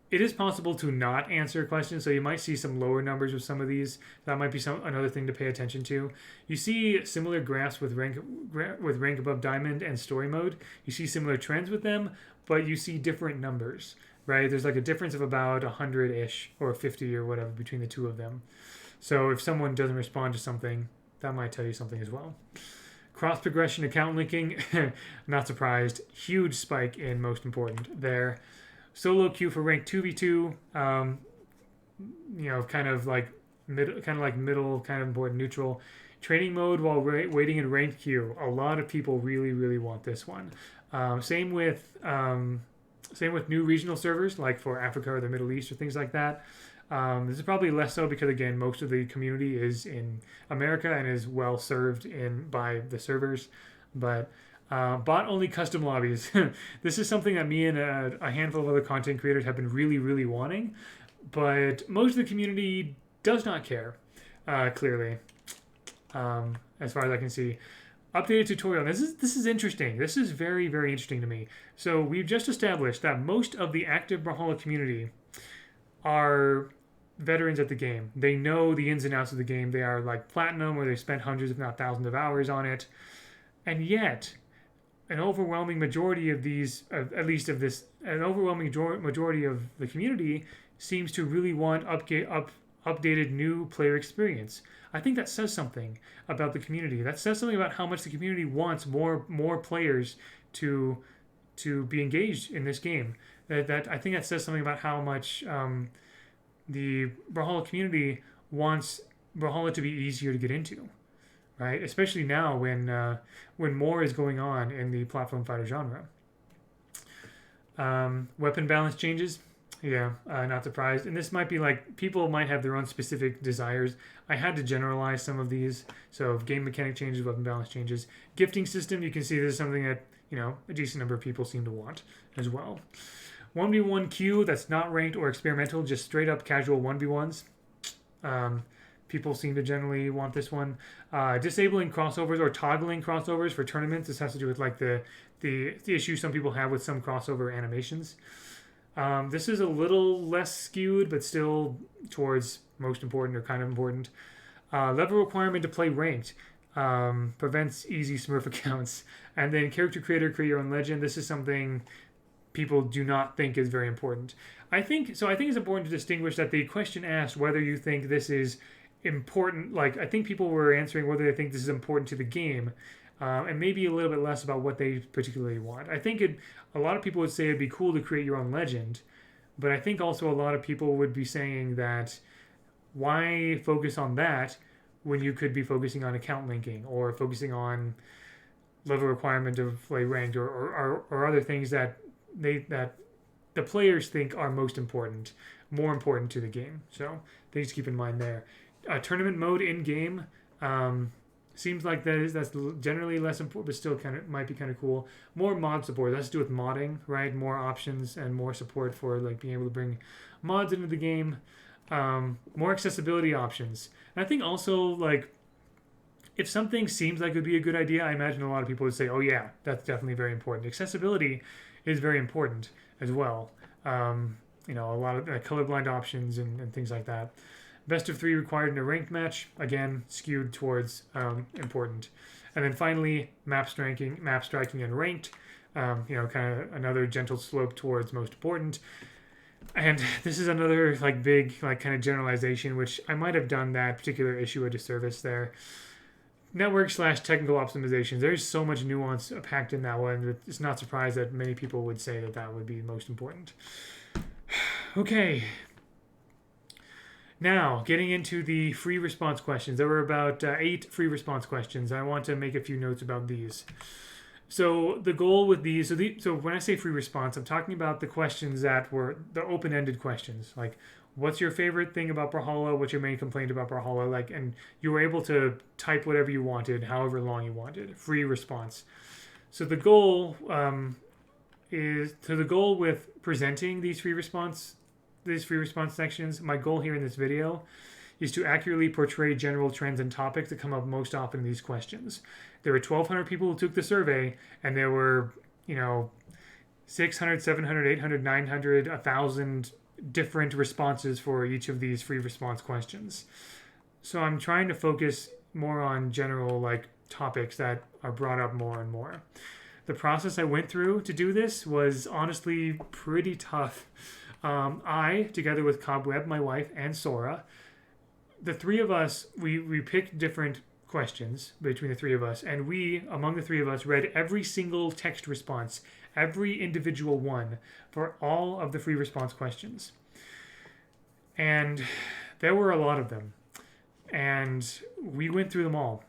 It is possible to not answer questions, so you might see some lower numbers with some of these. That might be another thing to pay attention to. You see similar graphs with rank above diamond and story mode. You see similar trends with them, but you see different numbers, right? There's like a difference of about 100-ish or 50 or whatever between the two of them. So if someone doesn't respond to something, that might tell you something as well. Cross progression account linking, not surprised. Huge spike in most important there. Solo queue for rank 2v2, kind of like middle, kind of important, neutral. Training mode while waiting in ranked queue. A lot of people really, really want this one. Same with new regional servers, like for Africa or the Middle East or things like that. This is probably less so because, again, most of the community is in America and is well served by the servers. But bot-only custom lobbies. This is something that me and a handful of other content creators have been really, really wanting. But most of the community does not care, clearly, as far as I can see. Updated tutorial. This is interesting. This is very, very interesting to me. So we've just established that most of the active Brawlhalla community are veterans at the game. They know the ins and outs of the game. They are like platinum, where they spent hundreds, if not thousands, of hours on it. And yet, an overwhelming majority of these, an overwhelming majority of the community seems to really want updated new player experience. I think that says something about the community. That says something about how much the community wants more players to be engaged in this game. That I think that says something about how much the Brawlhalla community wants Brawlhalla to be easier to get into, right? Especially now when more is going on in the platform fighter genre. Weapon balance changes. Yeah, not surprised. And this might be like, people might have their own specific desires. I had to generalize some of these. So game mechanic changes, weapon balance changes. Gifting system, you can see this is something that, a decent number of people seem to want as well. 1v1 queue that's not ranked or experimental, just straight up casual 1v1s. People seem to generally want this one. Disabling crossovers or toggling crossovers for tournaments. This has to do with like the issue some people have with some crossover animations. This is a little less skewed, but still towards most important or kind of important. Level requirement to play ranked. Prevents easy Smurf accounts. And then character creator, create your own legend. This is something people do not think is very important. I think it's important to distinguish that the question asked whether you think this is important. Like, I think people were answering whether they think this is important to the game. And maybe a little bit less about what they particularly want. I think a lot of people would say it'd be cool to create your own legend, but I think also a lot of people would be saying that why focus on that when you could be focusing on account linking or focusing on level requirement of play ranked or other things that the players think are more important to the game. So things to keep in mind there. Tournament mode in game. Seems like that's generally less important, but still might be kind of cool. More mod support. That's to do with modding, right? More options and more support for like being able to bring mods into the game. More accessibility options. And I think also like if something seems like it would be a good idea, I imagine a lot of people would say, "Oh yeah, that's definitely very important." Accessibility is very important as well. A lot of colorblind options and things like that. Best of 3 required in a ranked match. Again, skewed towards important. And then finally, map striking and ranked. Kind of another gentle slope towards most important. And this is another like big like kind of generalization, which I might have done that particular issue a disservice there. Network/technical optimizations. There's so much nuance packed in that one. It's not surprised that many people would say that would be most important. Okay. Now, getting into the free response questions. There were about 8 free response questions. I want to make a few notes about these. So the goal with these, so when I say free response, I'm talking about the questions that were the open-ended questions. Like, what's your favorite thing about Brawlhalla? What's your main complaint about Brawlhalla? Like, and you were able to type whatever you wanted, however long you wanted. Free response. So the goal is so the goal with presenting these free response sections. My goal here in this video is to accurately portray general trends and topics that come up most often in these questions. There were 1,200 people who took the survey, and there were 600, 700, 800, 900, 1,000 different responses for each of these free response questions. So I'm trying to focus more on general topics that are brought up more and more. The process I went through to do this was honestly pretty tough. I, together with Cobweb, my wife, and Sora, the three of us, we picked different questions between the three of us, and we, among the three of us, read every single text response, every individual one, for all of the free response questions. And there were a lot of them. And we went through them all.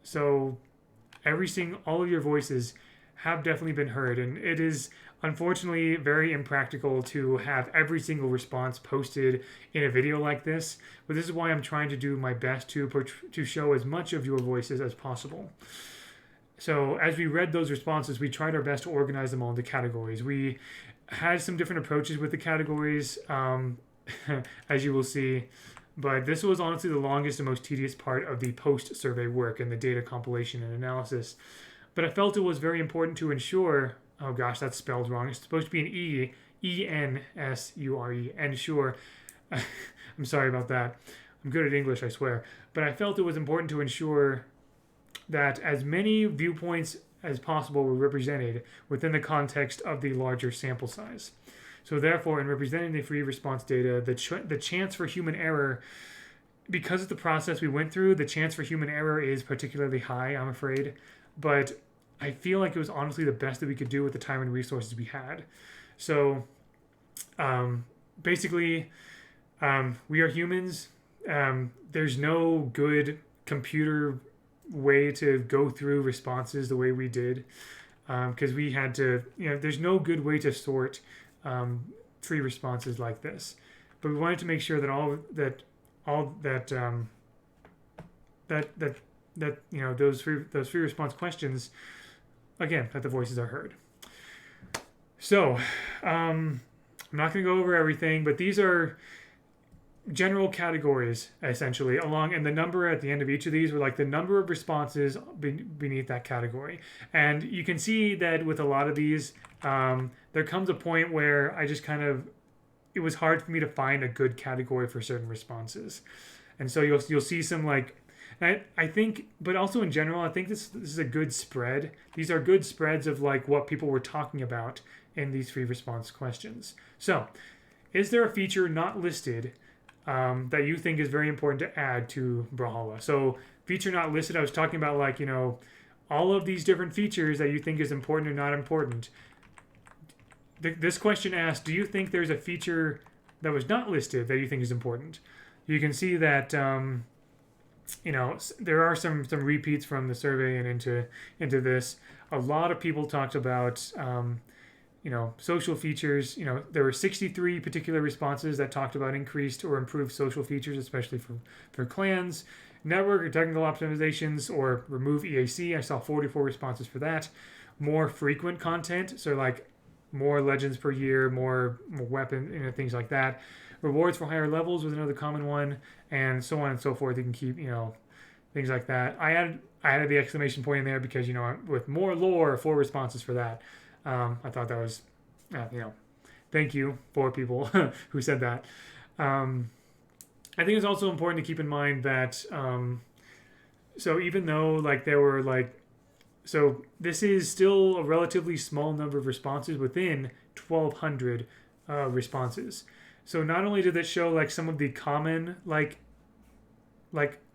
So all of your voices have definitely been heard, and it is unfortunately very impractical to have every single response posted in a video like this, but this is why I'm trying to do my best to show as much of your voices as possible. So as we read those responses, we tried our best to organize them all into categories. We had some different approaches with the categories, as you will see, but this was honestly the longest and most tedious part of the post-survey work and the data compilation and analysis. But I felt it was very important to ensure, oh gosh, that's spelled wrong. It's supposed to be an E-N-S-U-R-E, ensure. I'm sorry about that. I'm good at English, I swear. But I felt it was important to ensure that as many viewpoints as possible were represented within the context of the larger sample size. So therefore, in representing the free response data, the chance for human error, because of the process we went through, the chance for human error is particularly high, I'm afraid. But I feel like it was honestly the best that we could do with the time and resources we had. So basically, we are humans. There's no good computer way to go through responses the way we did, because we had to, there's no good way to sort free responses like this. But we wanted to make sure that those free response questions, again, that the voices are heard. So I'm not going to go over everything, but these are general categories essentially, and the number at the end of each of these were the number of responses beneath that category. And you can see that with a lot of these, there comes a point where I just it was hard for me to find a good category for certain responses. And so you'll see some I think, but also in general, I think this is a good spread. These are good spreads of what people were talking about in these free response questions. So, is there a feature not listed that you think is very important to add to Brawlhalla? So, feature not listed, I was talking about all of these different features that you think is important or not important. This question asked, do you think there's a feature that was not listed that you think is important? You can see that there are some repeats from the survey and into this. A lot of people talked about social features. There were 63 particular responses that talked about increased or improved social features, especially for clans, network or technical optimizations, or remove EAC. I saw 44 responses for that. More frequent content, so more legends per year, more weapon, things like that. Rewards for higher levels was another common one, and so on and so forth. You can keep, things like that. I added the exclamation point in there because, with more lore, 4 responses for that. I thought that was, thank you for people who said that. I think it's also important to keep in mind that, so even though there were so this is still a relatively small number of responses within 1,200 responses. So not only did it show some of the common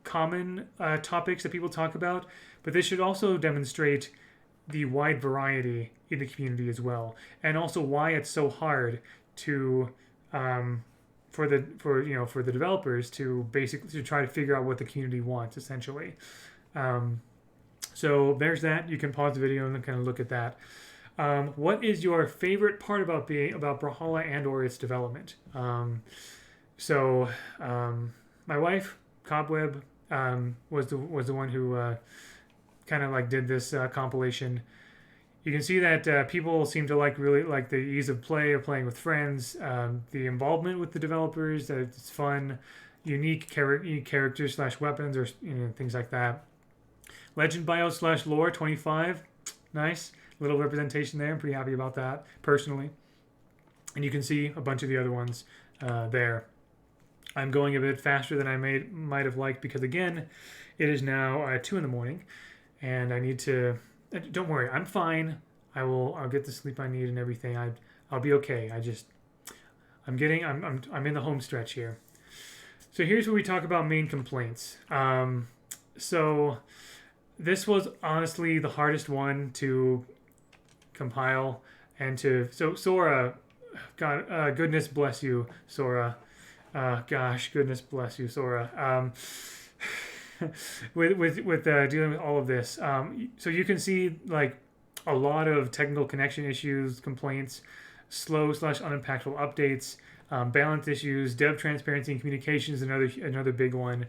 common topics that people talk about, but this should also demonstrate the wide variety in the community as well, and also why it's so hard to for the developers to try to figure out what the community wants essentially. So there's that. You can pause the video and kind of look at that. What is your favorite part about Brawlhalla and or its development? My wife, Cobweb, was the one who kind of did this compilation. You can see that people seem to really like the ease of play of playing with friends, the involvement with the developers, that it's fun, unique characters slash weapons or things like that. Legend bio slash lore 25, nice little representation there. I'm pretty happy about that personally. And you can see a bunch of the other ones there. I'm going a bit faster than I might have liked because again, it is now 2 in the morning, and I need to. Don't worry, I'm fine. I'll get the sleep I need and everything. I'll be okay. I'm in the home stretch here. So here's where we talk about main complaints. So this was honestly the hardest one to compile and to. So Sora, God, goodness bless you, Sora. Gosh, goodness bless you, Sora. With dealing with all of this, so you can see like a lot of technical connection issues, complaints, slow slash unimpactful updates, balance issues, dev transparency and communication is another big one,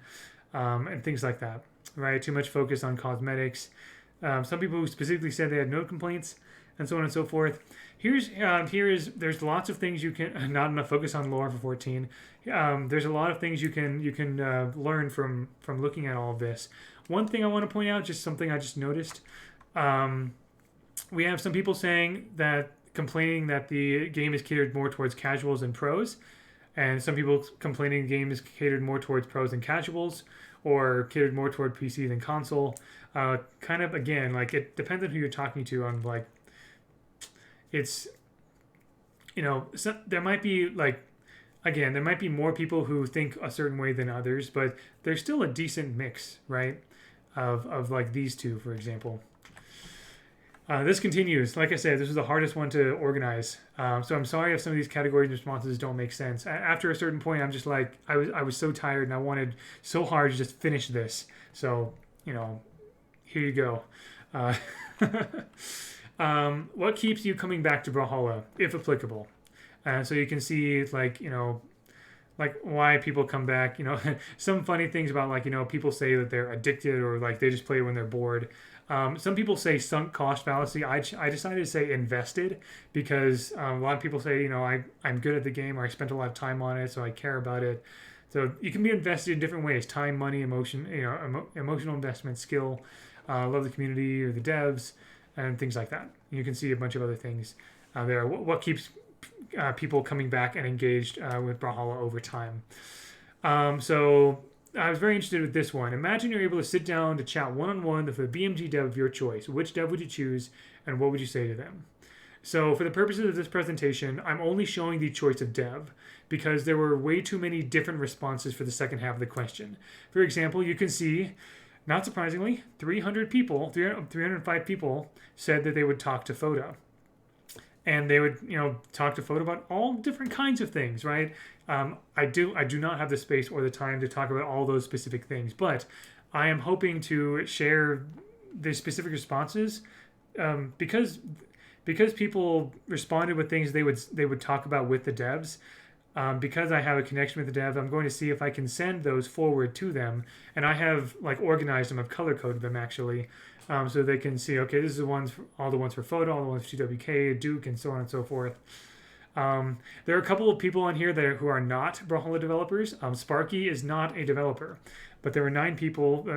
and things like that. Right, too much focus on cosmetics. Some people who specifically said they had no complaints, and so on and so forth. There's lots of things you can not enough focus on lore for 14. There's a lot of things you can learn from looking at all of this. One thing I want to point out, just something I just noticed. We have some people complaining that the game is catered more towards casuals and pros, and some people complaining the game is catered more towards pros and casuals, or catered more toward PC than console. Kind of again, like it depends on who you're talking to on like. It's, there might be there might be more people who think a certain way than others, but there's still a decent mix, right? Of like these two, for example. This continues. Like I said, this was the hardest one to organize. So I'm sorry if some of these categories and responses don't make sense. After a certain point, I'm just like, I was so tired and I wanted so hard to just finish this. So, here you go. What keeps you coming back to Brawlhalla, if applicable? So you can see, why people come back. Some funny things about, people say that they're addicted or, they just play when they're bored. Some people say sunk cost fallacy. I decided to say invested because a lot of people say, I'm good at the game or I spent a lot of time on it, so I care about it. So you can be invested in different ways: time, money, emotion, emotional investment, skill, love the community or the devs, and things like that. You can see a bunch of other things there. What keeps people coming back and engaged with Brawlhalla over time? So I was very interested with this one. Imagine you're able to sit down to chat one-on-one with a BMG dev of your choice. Which dev would you choose, and what would you say to them? So for the purposes of this presentation, I'm only showing the choice of dev because there were way too many different responses for the second half of the question. For example, you can see, not surprisingly, 305 people said that they would talk to Foda. And they would, talk to Foda about all different kinds of things, right? I do not have the space or the time to talk about all those specific things, but I am hoping to share the specific responses because people responded with things they would talk about with the devs. Because I have a connection with the devs, I'm going to see if I can send those forward to them, and I have organized them, I've color coded them actually, so they can see, okay, this is all the ones for Foda, all the ones for TWK, Duke, and so on and so forth. There are a couple of people on here who are not Brawlhalla developers. Sparky is not a developer, but there were 9 people.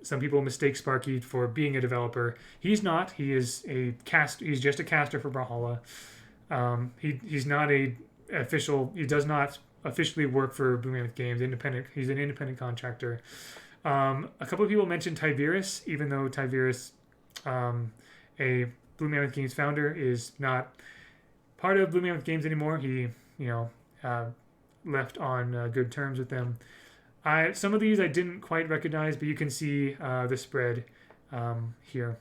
Some people mistake Sparky for being a developer. He's not. He is He's just a caster for Brawlhalla. He's not he does not officially work for Blue Mammoth Games. He's an independent contractor. A couple of people mentioned Tyvirus, even though Tyvirus, a Blue Mammoth Games founder, is not part of Blue Mammoth Games anymore. He, left on good terms with them. Some of these I didn't quite recognize, but you can see the spread here.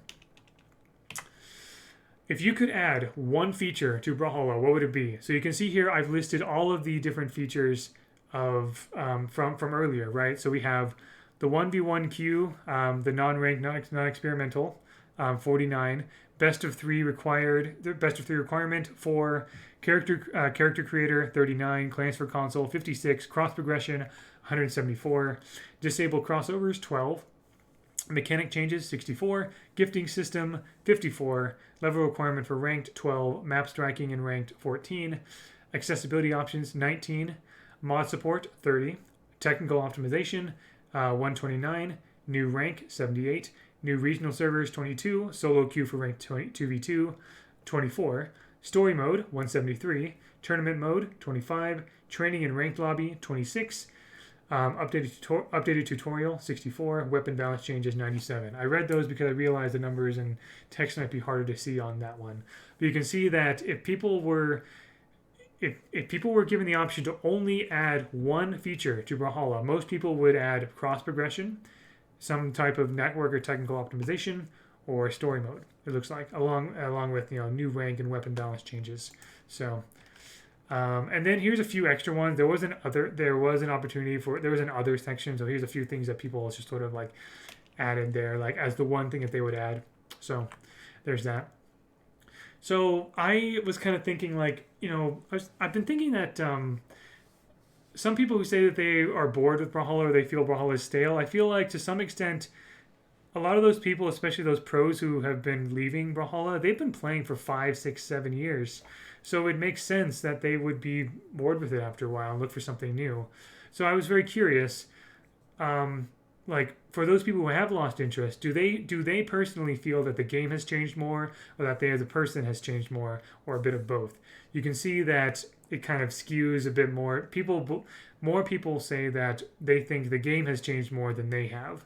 If you could add one feature to Brawlhalla, what would it be? So you can see here I've listed all of the different features of from earlier, right? So we have the 1v1 queue, the non-ranked, non-experimental, 49. Best of 3 required. The best of 3 requirement 4. Character creator 39. Clans for console 56. Cross progression 174. Disable crossovers 12. Mechanic changes 64, gifting system 54, level requirement for ranked 12, map striking in ranked 14, accessibility options 19, mod support 30, technical optimization 129, new rank 78, new regional servers 22, solo queue for ranked 2v2 24, story mode 173, tournament mode 25, training and ranked lobby 26, updated tutorial 64, weapon balance changes 97. I read those because I realized the numbers and text might be harder to see on that one. But you can see that if people were given the option to only add one feature to Brawlhalla, most people would add cross progression, some type of network or technical optimization, or story mode. It looks like along with new rank and weapon balance changes. So. And then here's a few extra ones. There was an other section. So here's a few things that people just sort of like added there, like as the one thing that they would add. So there's that. So I was kind of thinking like, I've been thinking that some people who say that they are bored with Brawlhalla or they feel Brawlhalla is stale, I feel like to some extent, a lot of those people, especially those pros who have been leaving Brawlhalla, they've been playing for 5, 6, 7 years. So it makes sense that they would be bored with it after a while and look for something new. So I was very curious, like for those people who have lost interest, do they personally feel that the game has changed more, or that they as a person has changed more, or a bit of both? You can see that it kind of skews a bit more. More people say that they think the game has changed more than they have,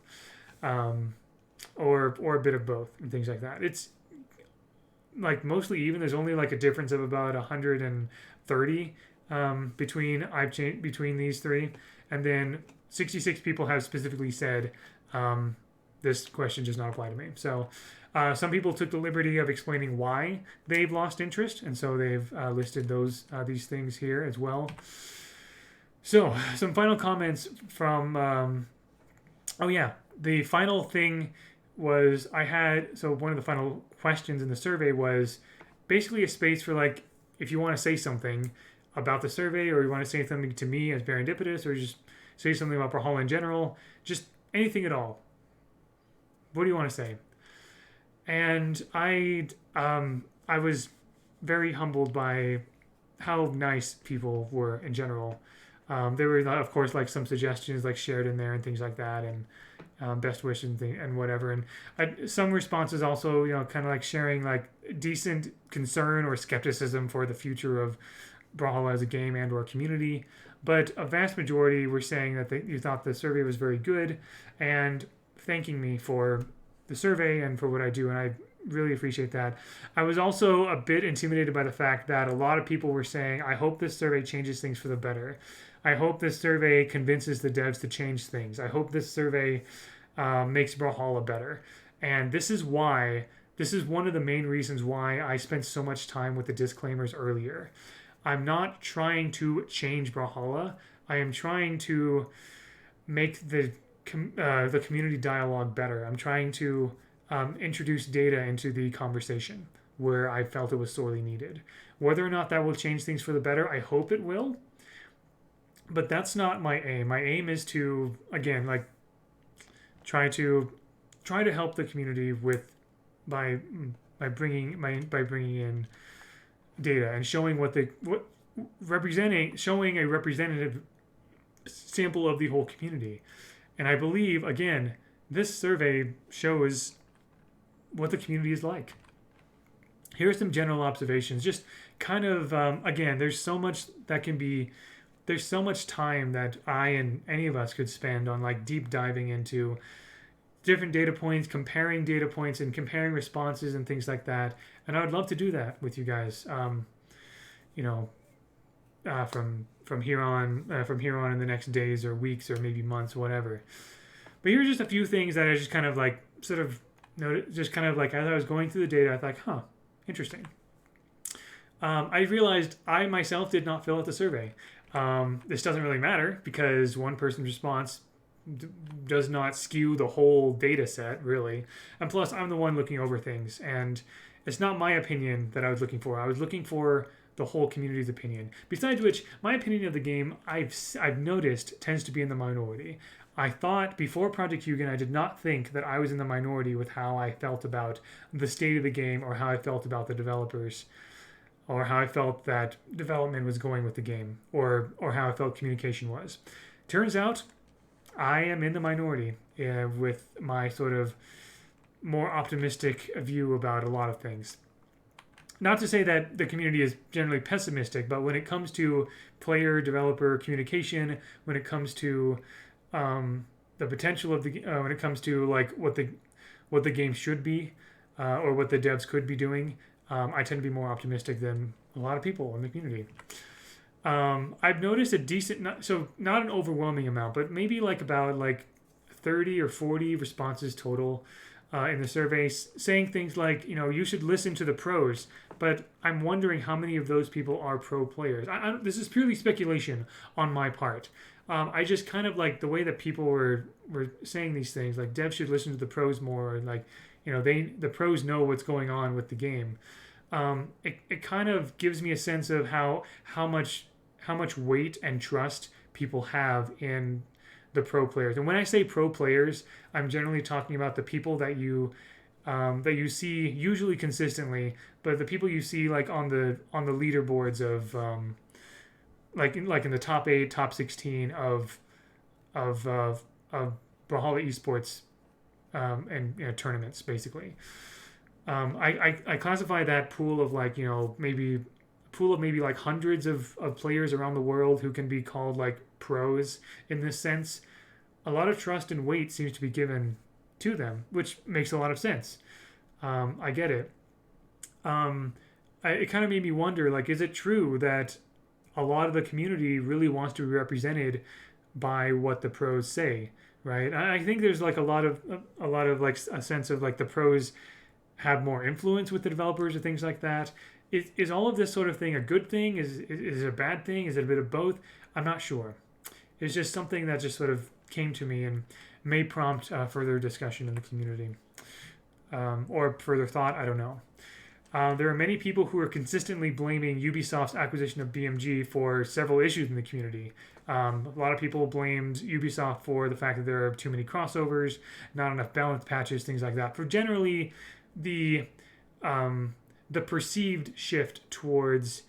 or a bit of both and things like that. It's like mostly even. There's only like a difference of about 130 between these three, and then 66 people have specifically said this question does not apply to me. So some people took the liberty of explaining why they've lost interest, and so they've listed these things here as well. So some final comments from the final thing was one of the final questions in the survey was basically a space for like, if you want to say something about the survey, or you want to say something to me as Serendipitous, or just say something about Brawlhalla in general, just anything at all. What do you want to say? And I was very humbled by how nice people were in general. There were, of course, like some suggestions like shared in there and things like that, and best wishes and whatever. And some responses also, kind of like sharing like decent concern or skepticism for the future of Brawlhalla as a game and or community. But a vast majority were saying that you thought the survey was very good and thanking me for the survey and for what I do. And I really appreciate that. I was also a bit intimidated by the fact that a lot of people were saying, I hope this survey changes things for the better. I hope this survey convinces the devs to change things. I hope this survey makes Brawlhalla better. And this is one of the main reasons why I spent so much time with the disclaimers earlier. I'm not trying to change Brawlhalla. I am trying to make the community dialogue better. I'm trying to introduce data into the conversation where I felt it was sorely needed. Whether or not that will change things for the better, I hope it will. But that's not my aim. My aim is to, again, like try to help the community by bringing in data and showing showing a representative sample of the whole community. And I believe, again, this survey shows what the community is like. Here are some general observations. Just kind of, again, there's so much time that I and any of us could spend on like deep diving into different data points, comparing data points and comparing responses and things like that. And I would love to do that with you guys. From here on in the next days or weeks or maybe months, whatever. But here's just a few things that I just kind of like sort of noted, just kind of like as I was going through the data, I thought, interesting. I realized I myself did not fill out the survey. This doesn't really matter because one person's response does not skew the whole data set, really. And plus, I'm the one looking over things, and it's not my opinion that I was looking for. I was looking for the whole community's opinion. Besides which, my opinion of the game, I've noticed, tends to be in the minority. I thought before Project Hugin, I did not think that I was in the minority with how I felt about the state of the game, or how I felt about the developers, or how I felt that development was going with the game, or how I felt communication was. Turns out I am in the minority with my sort of more optimistic view about a lot of things. Not to say that the community is generally pessimistic, but when it comes to player developer communication, when it comes to the potential of the when it comes to like what the game should be, or what the devs could be doing, I tend to be more optimistic than a lot of people in the community. I've noticed a decent, not an overwhelming amount, but maybe like about like 30 or 40 responses total in the surveys, saying things like, you should listen to the pros. But I'm wondering how many of those people are pro players. This is purely speculation on my part. I just kind of like the way that people were saying these things, like devs should listen to the pros more, and like, the pros know what's going on with the game. It kind of gives me a sense of how much weight and trust people have in the pro players. And when I say pro players, I'm generally talking about the people that you see usually consistently, but the people you see like on the leaderboards of like in the top 8, top 16 of Brawlhalla esports and tournaments basically. I classify that pool of like maybe like hundreds of players around the world who can be called like pros in this sense. A lot of trust and weight seems to be given to them, which makes a lot of sense. I get it. It kind of made me wonder, like, is it true that a lot of the community really wants to be represented by what the pros say, right? I think there's like a lot of like a sense of like the pros have more influence with the developers or things like that. Is all of this sort of thing a good thing? Is it a bad thing? Is it a bit of both? I'm not sure. It's just something that just sort of came to me and may prompt further discussion in the community, or further thought. I don't know. There are many people who are consistently blaming Ubisoft's acquisition of BMG for several issues in the community. A lot of people blamed Ubisoft for the fact that there are too many crossovers, not enough balance patches, things like that. For generally the perceived shift towards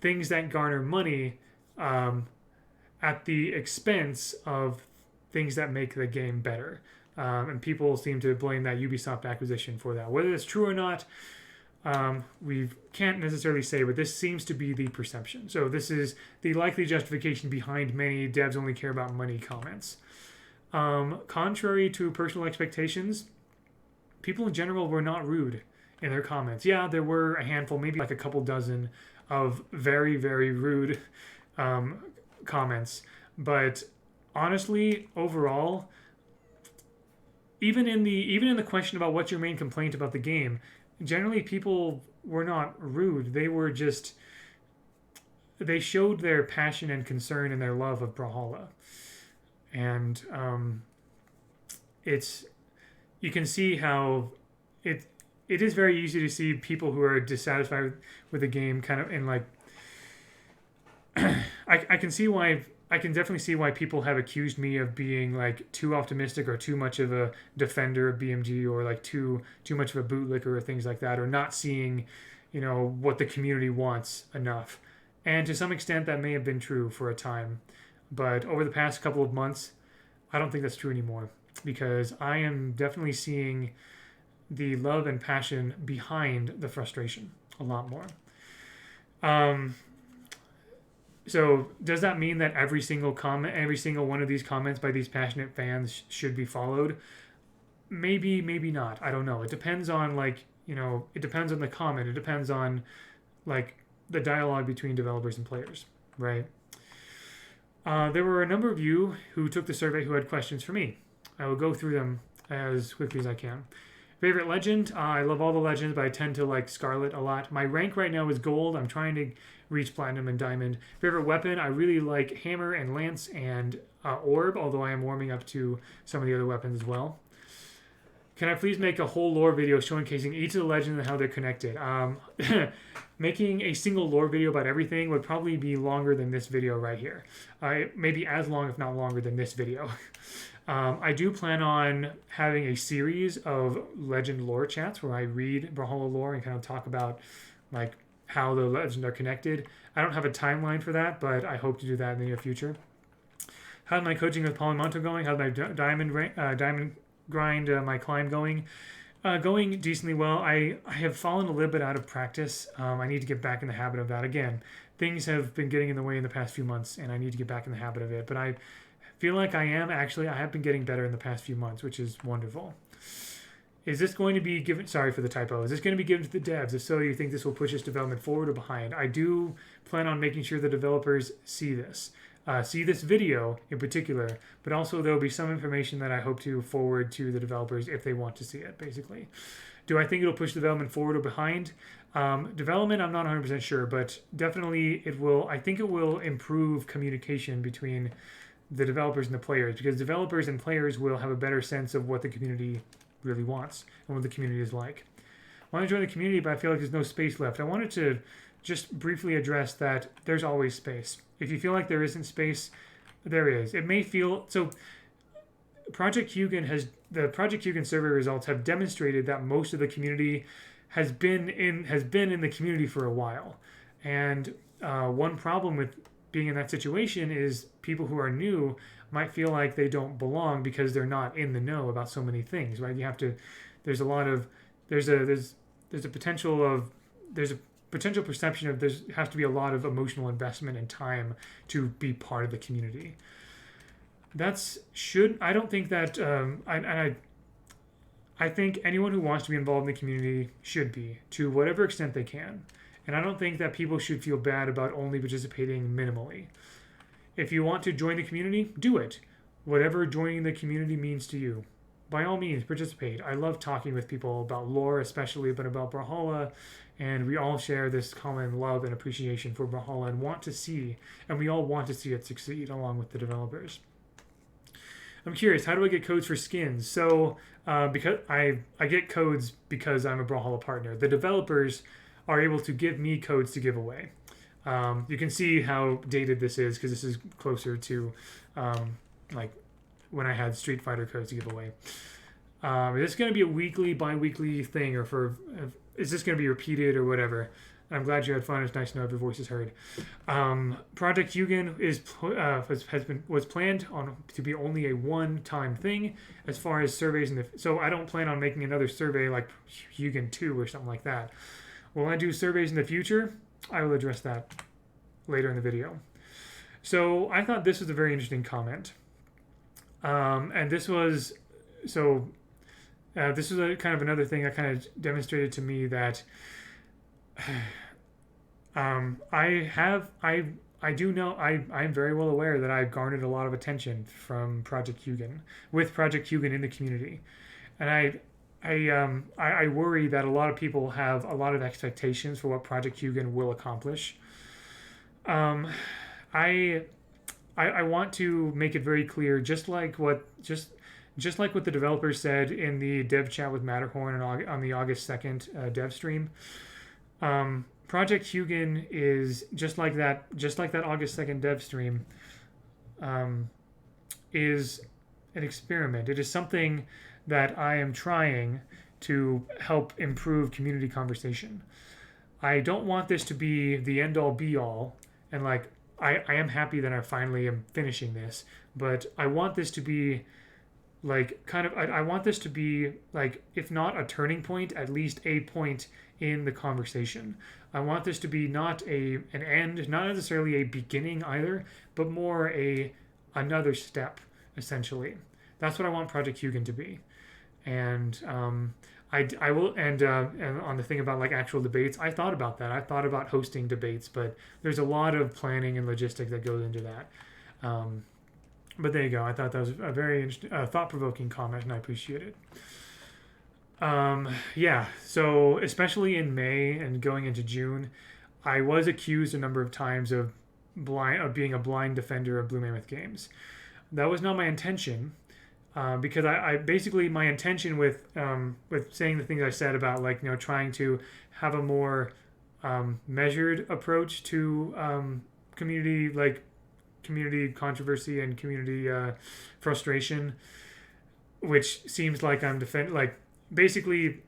things that garner money at the expense of things that make the game better. And people seem to blame that Ubisoft acquisition for that. Whether it's true or not, we can't necessarily say, but this seems to be the perception. So this is the likely justification behind many devs only care about money comments. Contrary to personal expectations, people in general were not rude in their comments. Yeah, there were a handful, maybe like a couple dozen of very, very rude comments. But honestly, overall, even in the question about what's your main complaint about the game, generally people were not rude. They showed their passion and concern and their love of Brawlhalla. And you can see how it is very easy to see people who are dissatisfied with the game kind of in like I can definitely see why people have accused me of being like too optimistic or too much of a defender of BMG, or like too much of a bootlicker or things like that, or not seeing what the community wants enough. And to some extent that may have been true for a time, but over the past couple of months I don't think that's true anymore, because I am definitely seeing the love and passion behind the frustration a lot more. So does that mean that every single one of these comments by these passionate fans should be followed? Maybe, maybe not. I don't know. It depends on it depends on the comment. It depends on like the dialogue between developers and players, right? There were a number of you who took the survey who had questions for me. I will go through them as quickly as I can. Favorite legend? I love all the legends, but I tend to like Scarlet a lot. My rank right now is gold. I'm trying to reach platinum and diamond. Favorite weapon? I really like hammer and lance and orb, although I am warming up to some of the other weapons as well. can I please make a whole lore video showcasing each of the legends and how they're connected? Making a single lore video about everything would probably be longer than this video right here. Maybe as long, if not longer, than this video. I do plan on having a series of legend lore chats where I read Brawlhalla lore and kind of talk about like how the legends are connected. I don't have a timeline for that, but I hope to do that in the near future. How's my coaching with Polymonto going? How's my diamond grind, my climb going? Going decently well. I have fallen a little bit out of practice. I need to get back in the habit of that again. Things have been getting in the way in the past few months, and I need to get back in the habit of it. But I feel like I have been getting better in the past few months, which is wonderful. Is this going to be given, sorry for the typo, is this going to be given to the devs? If so, do you think this will push this development forward or behind? I do plan on making sure the developers see this video in particular, but also there will be some information that I hope to forward to the developers if they want to see it, basically. Do I think it'll push development forward or behind? Development, I'm not 100% sure, but definitely it will. I think it will improve communication between the developers and the players, because developers and players will have a better sense of what the community really wants and what the community is like. I want to join the community, but I feel like there's no space left. I wanted to just briefly address that there's always space. If you feel like there isn't space, there is. It may feel so. The Project Hugin survey results have demonstrated that most of the community has been in the community for a while, and one problem with being in that situation is people who are new might feel like they don't belong because they're not in the know about so many things, right? You have to. There's a potential perception of there has to be a lot of emotional investment and time to be part of the community. I don't think that I think anyone who wants to be involved in the community should be, to whatever extent they can. And I don't think that people should feel bad about only participating minimally. If you want to join the community, do it. Whatever joining the community means to you. By all means, participate. I love talking with people about lore, especially, but about Brawlhalla, and we all share this common love and appreciation for Brawlhalla and we all want to see it succeed along with the developers. I'm curious, how do I get codes for skins? So, because I get codes because I'm a Brawlhalla partner. The developers are able to give me codes to give away. You can see how dated this is because this is closer to like when I had Street Fighter codes to give away. Is this going to be a weekly, bi-weekly thing, or is this going to be repeated or whatever? I'm glad you had fun. It's nice to know if your voice is heard. Project Hugin was planned to be only a one-time thing as far as surveys. So I don't plan on making another survey like Hugin 2 or something like that. Will I do surveys in the future? I will address that later in the video. So I thought this was a very interesting comment. And this was a kind of another thing that kind of demonstrated to me that I'm very well aware that I've garnered a lot of attention from Project Hugin, with Project Hugin in the community. And I worry that a lot of people have a lot of expectations for what Project Hugin will accomplish. I want to make it very clear, just like what the developers said in the dev chat with Matterhorn on the August 2nd dev stream. Project Hugin is just like that August 2nd dev stream is an experiment. It is something that I am trying to help improve community conversation. I don't want this to be the end all be all, and like I am happy that I finally am finishing this, but I want this to be like I want this to be like, if not a turning point, at least a point in the conversation. I want this to be not an end, not necessarily a beginning either, but more another step, essentially. That's what I want Project Hugin to be. And I will, and on the thing about like actual debates, I thought about that. I thought about hosting debates, but there's a lot of planning and logistics that goes into that. But there you go. I thought that was a very interesting, thought-provoking comment, and I appreciate it. Yeah, so especially in May and going into June, I was accused a number of times of being a blind defender of Blue Mammoth games. That was not my intention. because I basically my intention with saying the things I said about like trying to have a more measured approach to community controversy and community frustration, which seems like I'm basically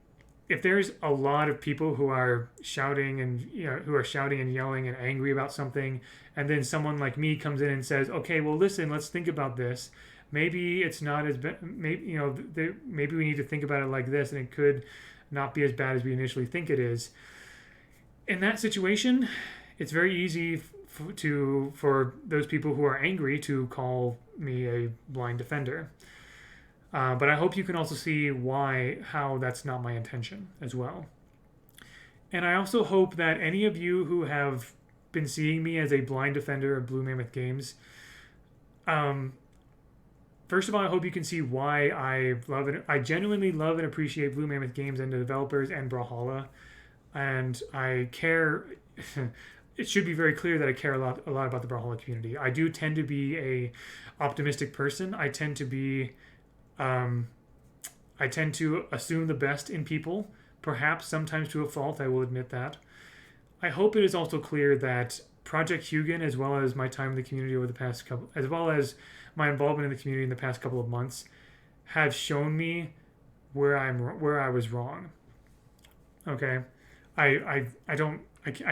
if there's a lot of people who are shouting and yelling and angry about something, and then someone like me comes in and says, okay, well listen, let's think about this. Maybe it's not as bad. Maybe we need to think about it like this, and it could not be as bad as we initially think it is. In that situation, it's very easy for those people who are angry to call me a blind defender. But I hope you can also see how that's not my intention as well. And I also hope that any of you who have been seeing me as a blind defender of Blue Mammoth Games, first of all, I hope you can see why I genuinely love and appreciate Blue Mammoth Games and the developers and Brawlhalla, and I care. It should be very clear that I care a lot about the Brawlhalla community. I do tend to be a optimistic person. I tend to assume the best in people, perhaps sometimes to a fault. I will admit that. I hope it is also clear that Project Hugin, as well as my time in the community over the past couple, as well as my involvement in the community in the past couple of months, have shown me where I was wrong. Okay, I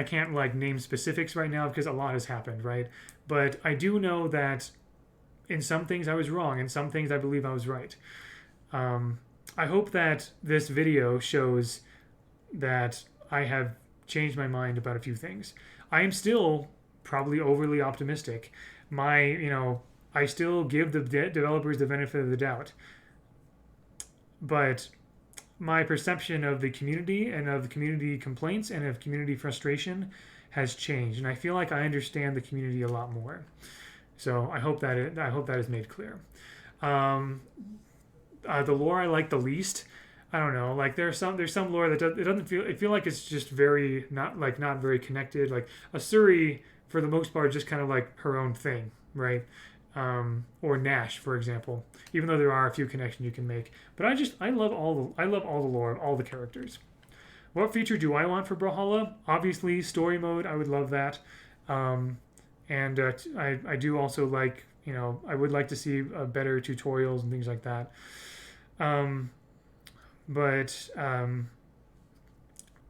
can't like name specifics right now because a lot has happened, right? But I do know that in some things I was wrong, in some things I believe I was right. I hope that this video shows that I have changed my mind about a few things. I am still probably overly optimistic. I still give the developers the benefit of the doubt. But my perception of the community and of community complaints and of community frustration has changed, and I feel like I understand the community a lot more. So I hope that is made clear. The lore I like the least. I don't know. Like there's some lore that doesn't feel like it's just very not very connected. Like Asuri, for the most part, is just kind of like her own thing, right? Or Nash, for example. Even though there are a few connections you can make, but I love all the lore of all the characters. What feature do I want for Brawlhalla? Obviously, story mode. I would love that. And I do also like, I would like to see better tutorials and things like that. But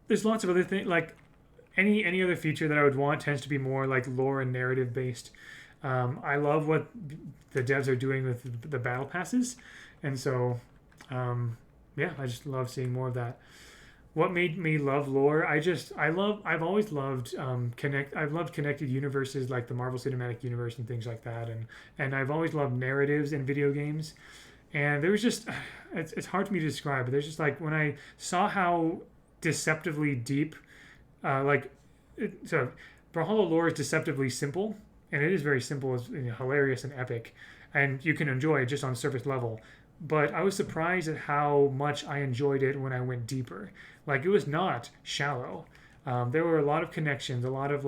there's lots of other things. Like any other feature that I would want tends to be more like lore and narrative based. I love what the devs are doing with the battle passes, and so I just love seeing more of that. What made me love lore? I've always loved I've loved connected universes like the Marvel Cinematic Universe and things like that, and I've always loved narratives in video games. And there was just it's hard for me to describe, but there's just like when I saw how deceptively deep Brawlhalla lore is deceptively simple, and it is very simple, it's hilarious and epic, and you can enjoy it just on surface level. But I was surprised at how much I enjoyed it when I went deeper. Like, it was not shallow. There were a lot of connections, a lot of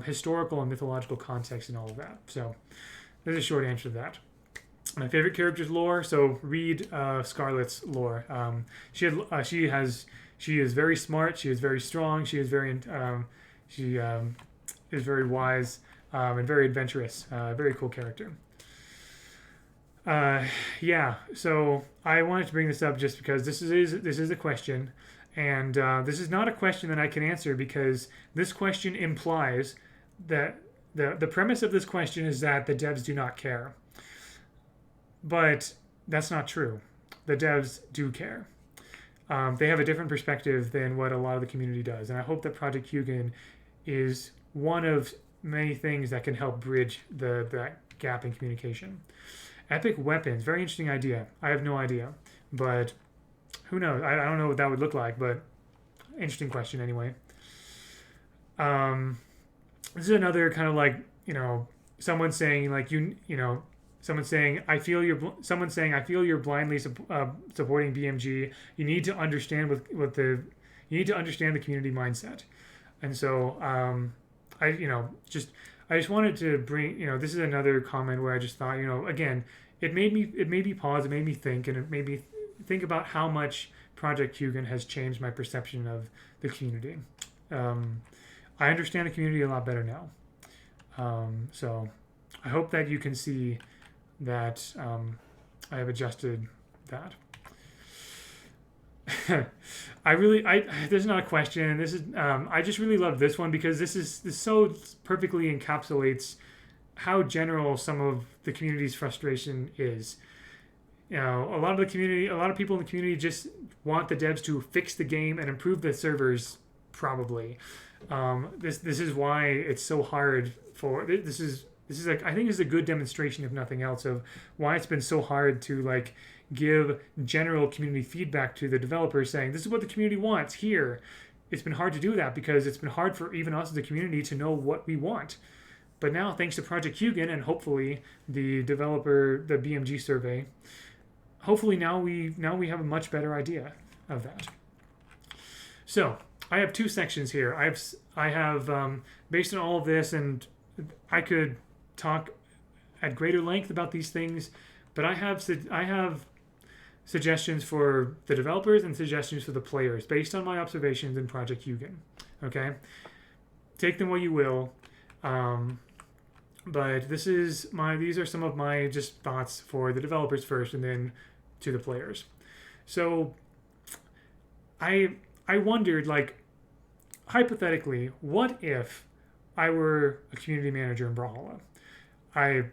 historical and mythological context and all of that. So there's a short answer to that. My favorite character's lore. So read Scarlet's lore. She is very smart. She is very strong. She is very wise and very adventurous. Very cool character. So I wanted to bring this up just because this is a question, and this is not a question that I can answer because this question implies that the premise of this question is that the devs do not care. But that's not true. The devs do care. They have a different perspective than what a lot of the community does, and I hope that Project Hugin is one of many things that can help bridge that gap in communication. Epic weapons, very interesting idea. I have no idea, but who knows? I don't know what that would look like, but interesting question anyway. This is another kind of someone saying someone saying I feel you're blindly supporting BMG. You need to understand you need to understand the community mindset, and so I just wanted to bring, this is another comment where I just thought, again, it made me pause, it made me think, and it made me think about how much Project Hugin has changed my perception of the community. Um, I understand the community a lot better now. So I hope that you can see that I have adjusted that. This is not a question. This is, I just really love this one because this so perfectly encapsulates how general some of the community's frustration is. A lot of people in the community just want the devs to fix the game and improve the servers. Probably, this is why it's so hard for this is like, I think this is a good demonstration, if nothing else, of why it's been so hard to like give general community feedback to the developers, saying this is what the community wants here. It's been hard to do that because it's been hard for even us as a community to know what we want. But now, thanks to Project Hugin and hopefully the BMG survey, hopefully now we have a much better idea of that. So I have two sections here. I have based on all of this, and I could talk at greater length about these things, but I have suggestions for the developers and suggestions for the players based on my observations in Project Hugin. Okay, take them what you will. But these are some of my just thoughts for the developers first, and then to the players. So I wondered, like, hypothetically, what if I were a community manager in Brawlhalla? I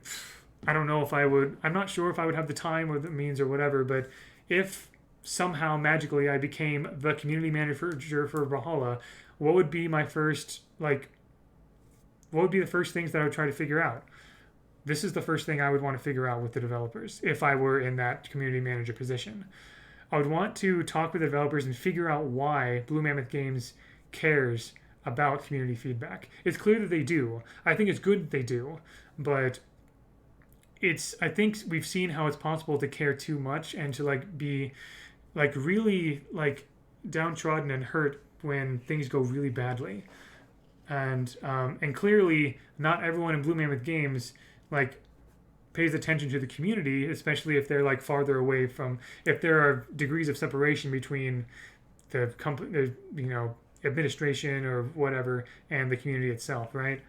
don't know if I would. I'm not sure if I would have the time or the means or whatever. But if somehow magically I became the community manager for Brawlhalla, what would be my first what would be the first things that I would try to figure out? This is the first thing I would want to figure out with the developers if I were in that community manager position. I would want to talk with the developers and figure out why Blue Mammoth Games cares about community feedback. It's clear that they do. I think it's good that they do, but I think we've seen how it's possible to care too much and to be really downtrodden and hurt when things go really badly. And clearly not everyone in Blue Mammoth Games pays attention to the community, especially if they're farther away from, if there are degrees of separation between the company, administration or whatever, and the community itself, right?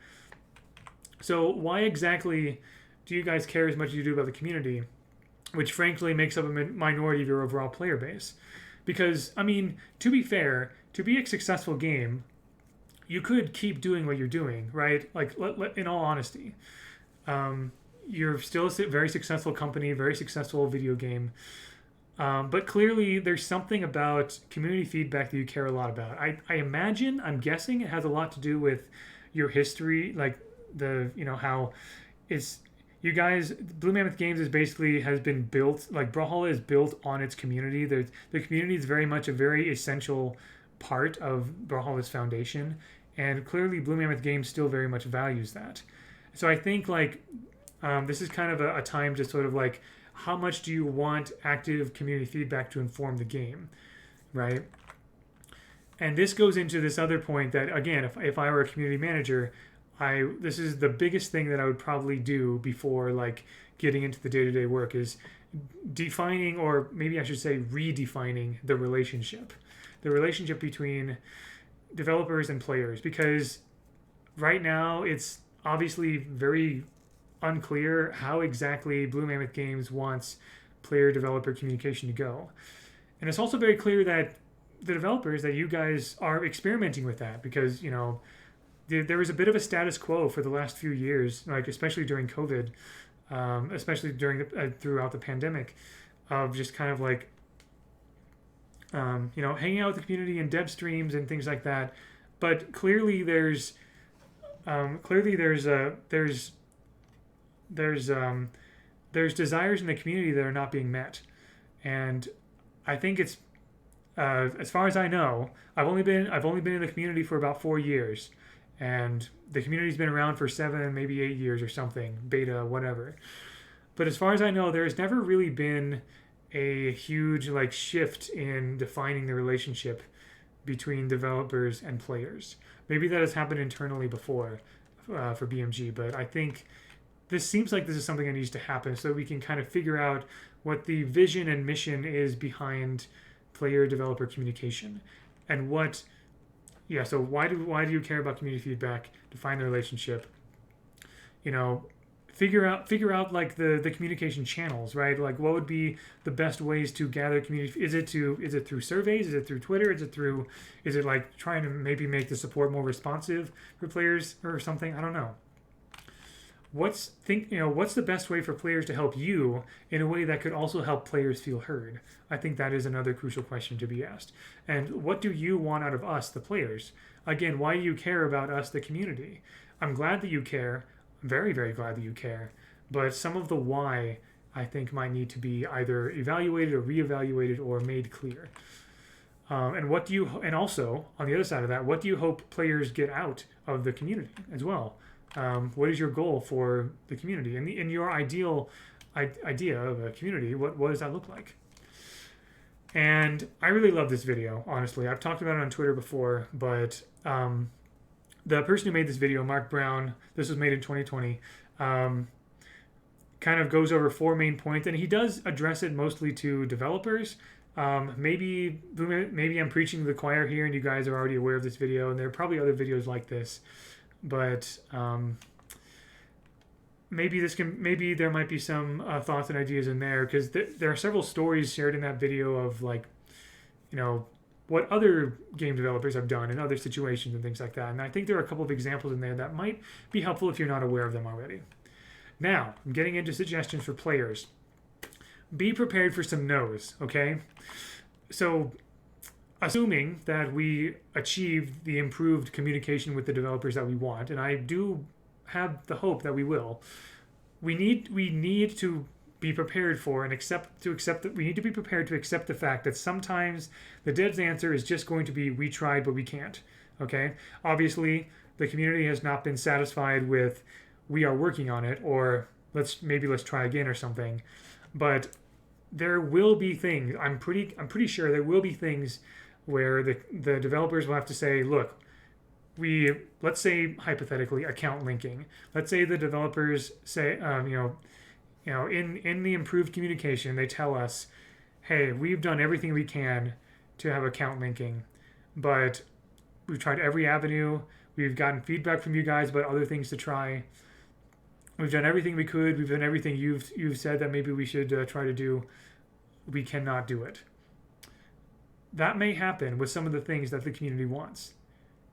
So why exactly do you guys care as much as you do about the community, which frankly makes up a minority of your overall player base? Because, I mean, to be fair, to be a successful game, you could keep doing what you're doing, right? In all honesty, you're still a very successful company, very successful video game. But clearly there's something about community feedback that you care a lot about. I'm guessing it has a lot to do with your history, how it's, you guys, Blue Mammoth Games has been built, Brawlhalla is built on its community. The community is very much a very essential part of Brawlhalla's foundation, and clearly Blue Mammoth Games still very much values that. So I think this is kind of a time to sort of how much do you want active community feedback to inform the game, right? And this goes into this other point that, again, if I were a community manager, this is the biggest thing that I would probably do before getting into the day-to-day work, is defining, or maybe I should say redefining, the relationship between developers and players, because right now it's obviously very unclear how exactly Blue Mammoth Games wants player-developer communication to go. And it's also very clear that the developers, that you guys are experimenting with that, because there was a bit of a status quo for the last few years, especially during COVID, especially throughout the pandemic, of just kind of hanging out with the community and dev streams and things like that. But clearly there's desires in the community that are not being met. And I think it's, as far as I know, I've only been in the community for about 4 years, and the community's been around for 7, maybe 8 years or something, beta, whatever. But as far as I know, there's never really been a huge shift in defining the relationship between developers and players. Maybe that has happened internally before for BMG, but I think this seems like this is something that needs to happen so we can kind of figure out what the vision and mission is behind player developer communication, and what so why do you care about community feedback? Define the relationship. Figure out like the communication channels, right? Like what would be the best ways to gather community? Is it through surveys? Is it through Twitter? Is it like trying to maybe make the support more responsive for players or something? I don't know. What's the best way for players to help you in a way that could also help players feel heard? I think that is another crucial question to be asked. And what do you want out of us, the players? Again, why do you care about us, the community? I'm glad that you care. Very, very glad that you care. But some of the why, I think, might need to be either evaluated or reevaluated or made clear. And also, on the other side of that, what do you hope players get out of the community as well? What is your goal for the community? In your ideal idea of a community, what does that look like? And I really love this video, honestly. I've talked about it on Twitter before, but the person who made this video, Mark Brown, this was made in 2020, kind of goes over 4 main points, and he does address it mostly to developers. Maybe I'm preaching to the choir here, and you guys are already aware of this video, and there are probably other videos like this. But maybe there might be some thoughts and ideas in there, because there are several stories shared in that video of what other game developers have done in other situations and things like that. And I think there are a couple of examples in there that might be helpful if you're not aware of them already. Now, I'm getting into suggestions for players. Be prepared for some no's, okay? So, assuming that we achieve the improved communication with the developers that we want, and I do have the hope that we will, we need to be prepared for and accept that we need to be prepared to accept the fact that sometimes the dev's answer is just going to be, we tried but we can't. Okay? Obviously, the community has not been satisfied with, we are working on it, or let's try again or something. But there will be things, I'm pretty sure there will be things where the developers will have to say, look, let's say hypothetically account linking. Let's say the developers say, in the improved communication, they tell us, hey, we've done everything we can to have account linking, but we've tried every avenue. We've gotten feedback from you guys about other things to try. We've done everything we could. We've done everything you've said that maybe we should try to do. We cannot do it. That may happen with some of the things that the community wants.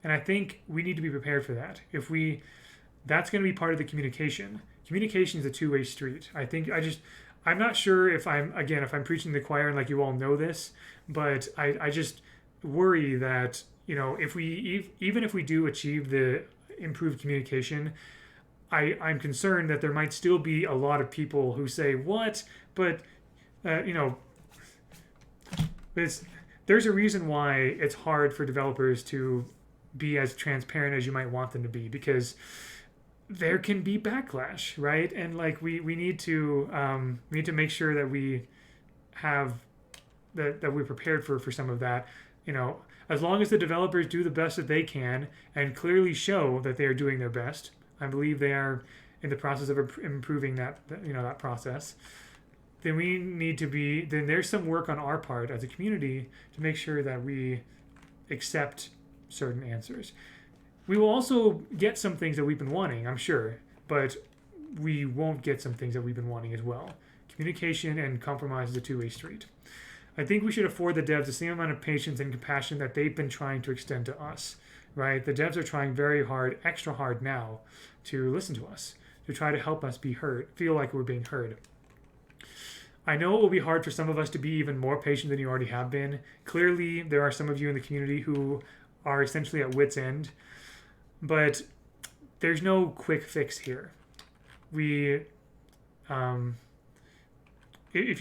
And I think we need to be prepared for that. That's going to be part of the communication. Communication is a two-way street. I'm not sure if I'm preaching to the choir and like you all know this, but I just worry that, if we do achieve the improved communication, I'm concerned that there might still be a lot of people who say, what? But, there's a reason why it's hard for developers to be as transparent as you might want them to be, because there can be backlash, right? And like we need to make sure that we have that we're prepared for some of that. As long as the developers do the best that they can and clearly show that they are doing their best, I believe they are in the process of improving that process. Then there's some work on our part as a community to make sure that we accept certain answers. We will also get some things that we've been wanting, I'm sure, but we won't get some things that we've been wanting as well. Communication and compromise is a two-way street. I think we should afford the devs the same amount of patience and compassion that they've been trying to extend to us, right? The devs are trying very hard, extra hard now, to listen to us, to try to help us be heard, feel like we're being heard. I know it will be hard for some of us to be even more patient than you already have been. Clearly, there are some of you in the community who are essentially at wit's end, but there's no quick fix here. If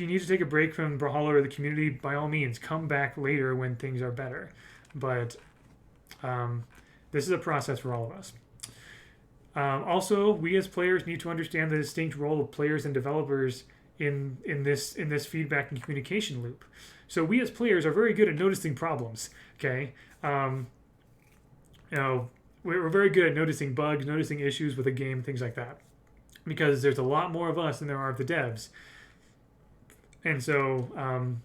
you need to take a break from Brawlhalla or the community, by all means, come back later when things are better. But this is a process for all of us. Also, we as players need to understand the distinct role of players and developers in this feedback and communication loop. So we as players are very good at noticing problems. Okay, we're very good at noticing bugs, noticing issues with a game, things like that. because there's a lot more of us than there are of the devs. And so,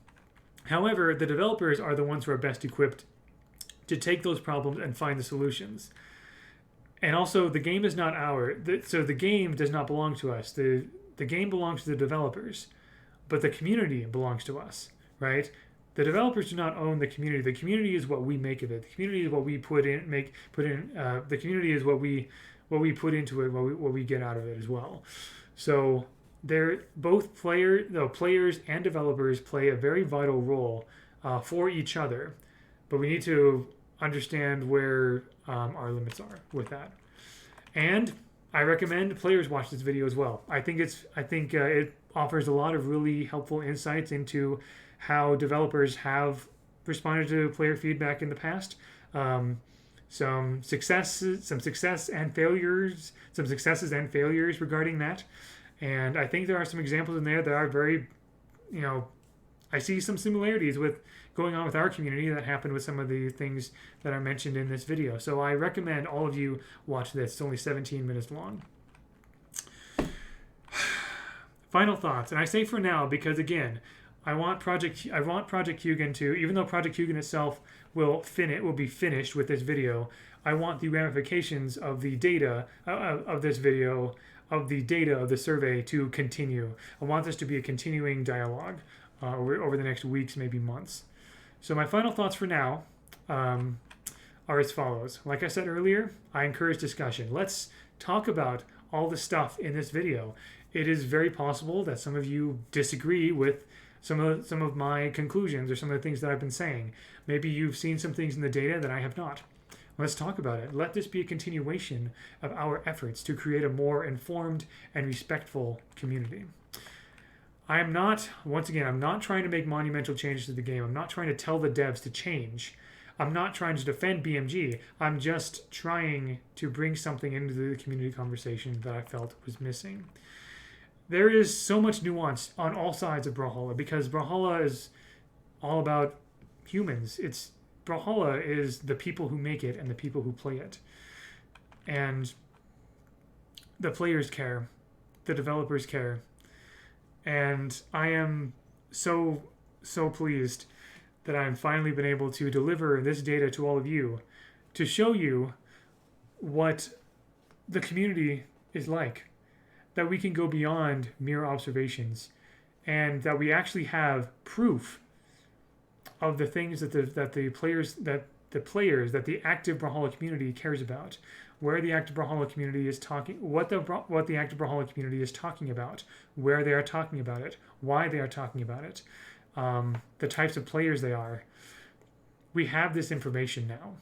however, the developers are the ones who are best equipped to take those problems and find the solutions. And also, the game is not so the game does not belong to us. The game belongs to the developers, but the community belongs to us, right? The developers do not own the community. The community is what we make of it. The community is what we put in. The community is what we put into it. What we get out of it as well. So they're both players and developers play a very vital role for each other, but we need to understand where our limits are with that. And I recommend players watch this video as well. I think it offers a lot of really helpful insights into how developers have responded to player feedback in the past. Some successes and failures regarding that. And I think there are some examples in there that are very, I see some similarities with going on with our community that happened with some of the things that are mentioned in this video. So I recommend all of you watch this. It's only 17 minutes long. Final thoughts, and I say for now because again, I want Project Hugin to, even though Project Hugin itself will be finished with this video, I want the ramifications of the data of this video, of the data of the survey to continue. I want this to be a continuing dialogue over the next weeks, maybe months. So my final thoughts for now are as follows. Like I said earlier, I encourage discussion. Let's talk about all the stuff in this video. It is very possible that some of you disagree with some of my conclusions or some of the things that I've been saying. Maybe you've seen some things in the data that I have not. Let's talk about it. Let this be a continuation of our efforts to create a more informed and respectful community. I'm not trying to make monumental changes to the game. I'm not trying to tell the devs to change. I'm not trying to defend BMG. I'm just trying to bring something into the community conversation that I felt was missing. There is so much nuance on all sides of Brawlhalla because Brawlhalla is all about humans. Brawlhalla is the people who make it and the people who play it. And the players care. The developers care. And I am so pleased that I've finally been able to deliver this data to all of you to show you what the community is like. That we can go beyond mere observations and that we actually have proof of the things that the active Brawlhalla community cares about, where the active Brawlhalla community is talking, what the active Brawlhalla community is talking about, where they are talking about it, why they are talking about it, the types of players they are. We have this information now,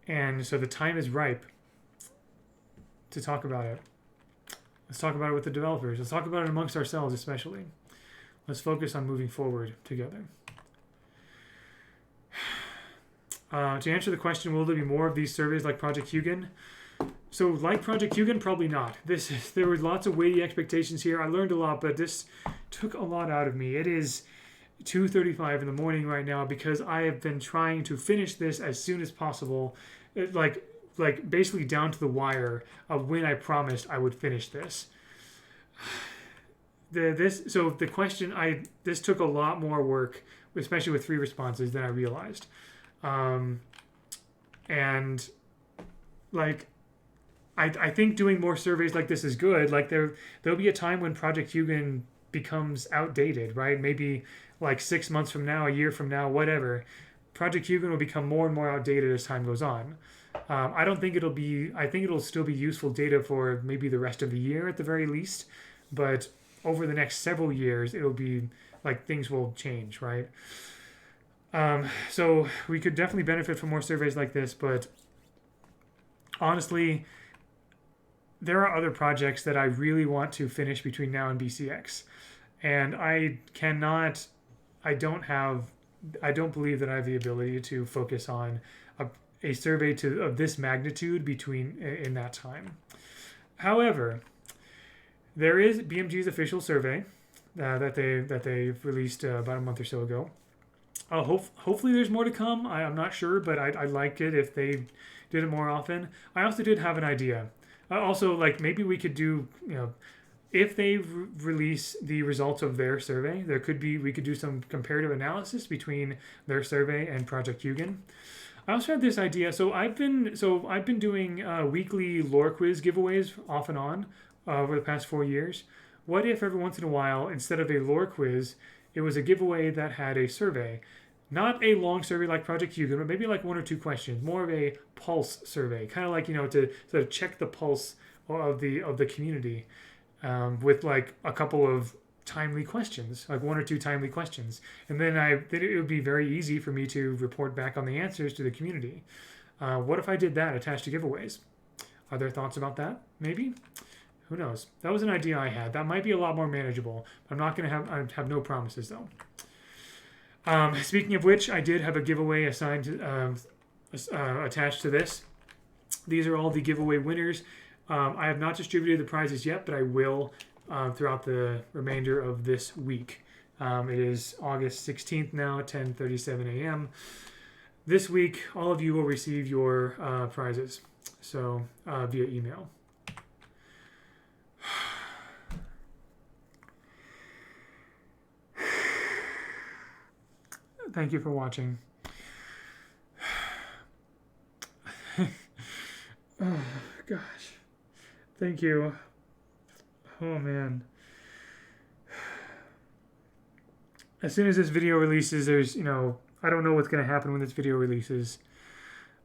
and so the time is ripe to talk about it. Let's talk about it with the developers. Let's talk about it amongst ourselves, especially. Let's focus on moving forward together. To answer the question, will there be more of these surveys like Project Hugin? So, like Project Hugin, probably not. There were lots of weighty expectations here. I learned a lot, but this took a lot out of me. It is 2:35 in the morning right now because I have been trying to finish this as soon as possible. Like basically down to the wire of when I promised I would finish this. This took a lot more work, especially with 3 responses, than I realized. And like I think doing more surveys like this is good. Like there'll be a time when Project Hugin becomes outdated, right? Maybe like 6 months from now, a year from now, whatever. Project Hugin will become more and more outdated as time goes on. I think it'll still be useful data for maybe the rest of the year at the very least, but over the next several years, it'll be like things will change, right? So we could definitely benefit from more surveys like this, but honestly, there are other projects that I really want to finish between now and BCX, and I don't believe that I have the ability to focus on a survey of this magnitude in that time. However, there is BMG's official survey that they released about a month or so ago. Hopefully there's more to come. I'm not sure, but I'd like it if they did it more often. I also did have an idea. Also, like maybe we could do, if they release the results of their survey, we could do some comparative analysis between their survey and Project Hugin. I also had this idea. So I've been doing weekly lore quiz giveaways off and on over the past 4 years. What if every once in a while, instead of a lore quiz, it was a giveaway that had a survey? Not a long survey like Project Hugin, but maybe like 1 or 2 questions. More of a pulse survey, kind of like to sort of check the pulse of the community, with like a couple of timely questions, like 1 or 2 timely questions, and then it would be very easy for me to report back on the answers to the community. What if I did that attached to giveaways? Are there thoughts about that? Maybe. Who knows? That was an idea I had. That might be a lot more manageable. I'm not going to have no promises though. Speaking of which, I did have a giveaway assigned attached to this. These are all the giveaway winners. I have not distributed the prizes yet, but I will throughout the remainder of this week. It is August 16th now, 10:37 a.m. This week, all of you will receive your prizes, so via email. Thank you for watching. Oh, gosh. Thank you. Oh, man. As soon as this video releases, I don't know what's going to happen when this video releases.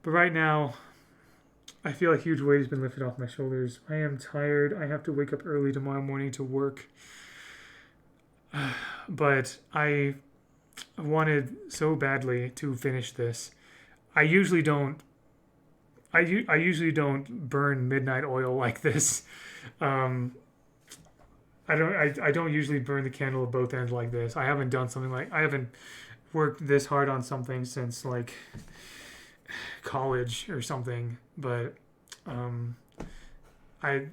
But right now, I feel a huge weight has been lifted off my shoulders. I am tired. I have to wake up early tomorrow morning to work. But I wanted so badly to finish this. I usually don't burn midnight oil like this. I don't usually burn the candle at both ends like this. I haven't worked this hard on something since like college or something, but I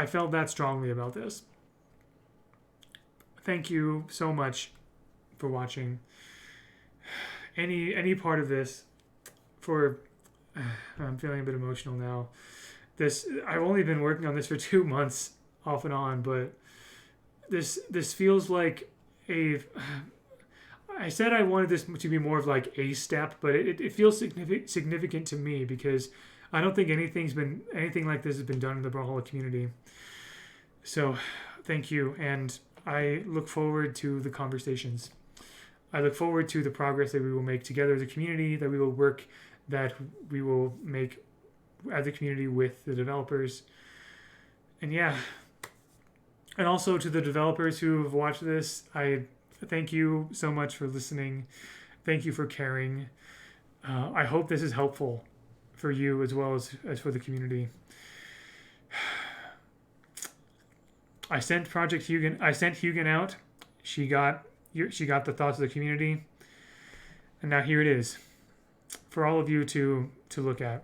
felt that strongly about this. Thank you so much for watching. Any part of this I'm feeling a bit emotional now. I've only been working on this for 2 months off and on, but this feels like I said I wanted this to be more of like a step, but it feels significant to me because I don't think anything like this has been done in the Brawlhalla community. So thank you, and I look forward to the conversations. I look forward to the progress that we will make together as a community, that we will make as a community with the developers. And yeah, and also to the developers who have watched this, I thank you so much for listening. Thank you for caring. I hope this is helpful for you as well as for the community. I sent Hugin out. She got the thoughts of the community, and now here it is for all of you to look at.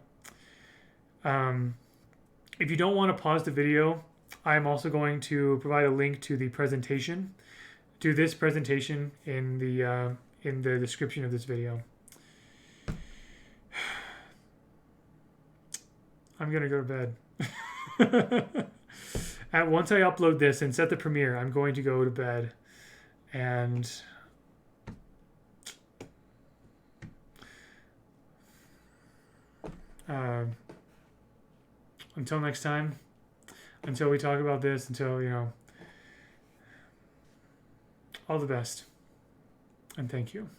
If you don't want to pause the video, I'm also going to provide a link to this presentation in the description of this video. I'm gonna go to bed. Once I upload this and set the premiere, I'm going to go to bed. And until next time, until we talk about this, all the best. And thank you.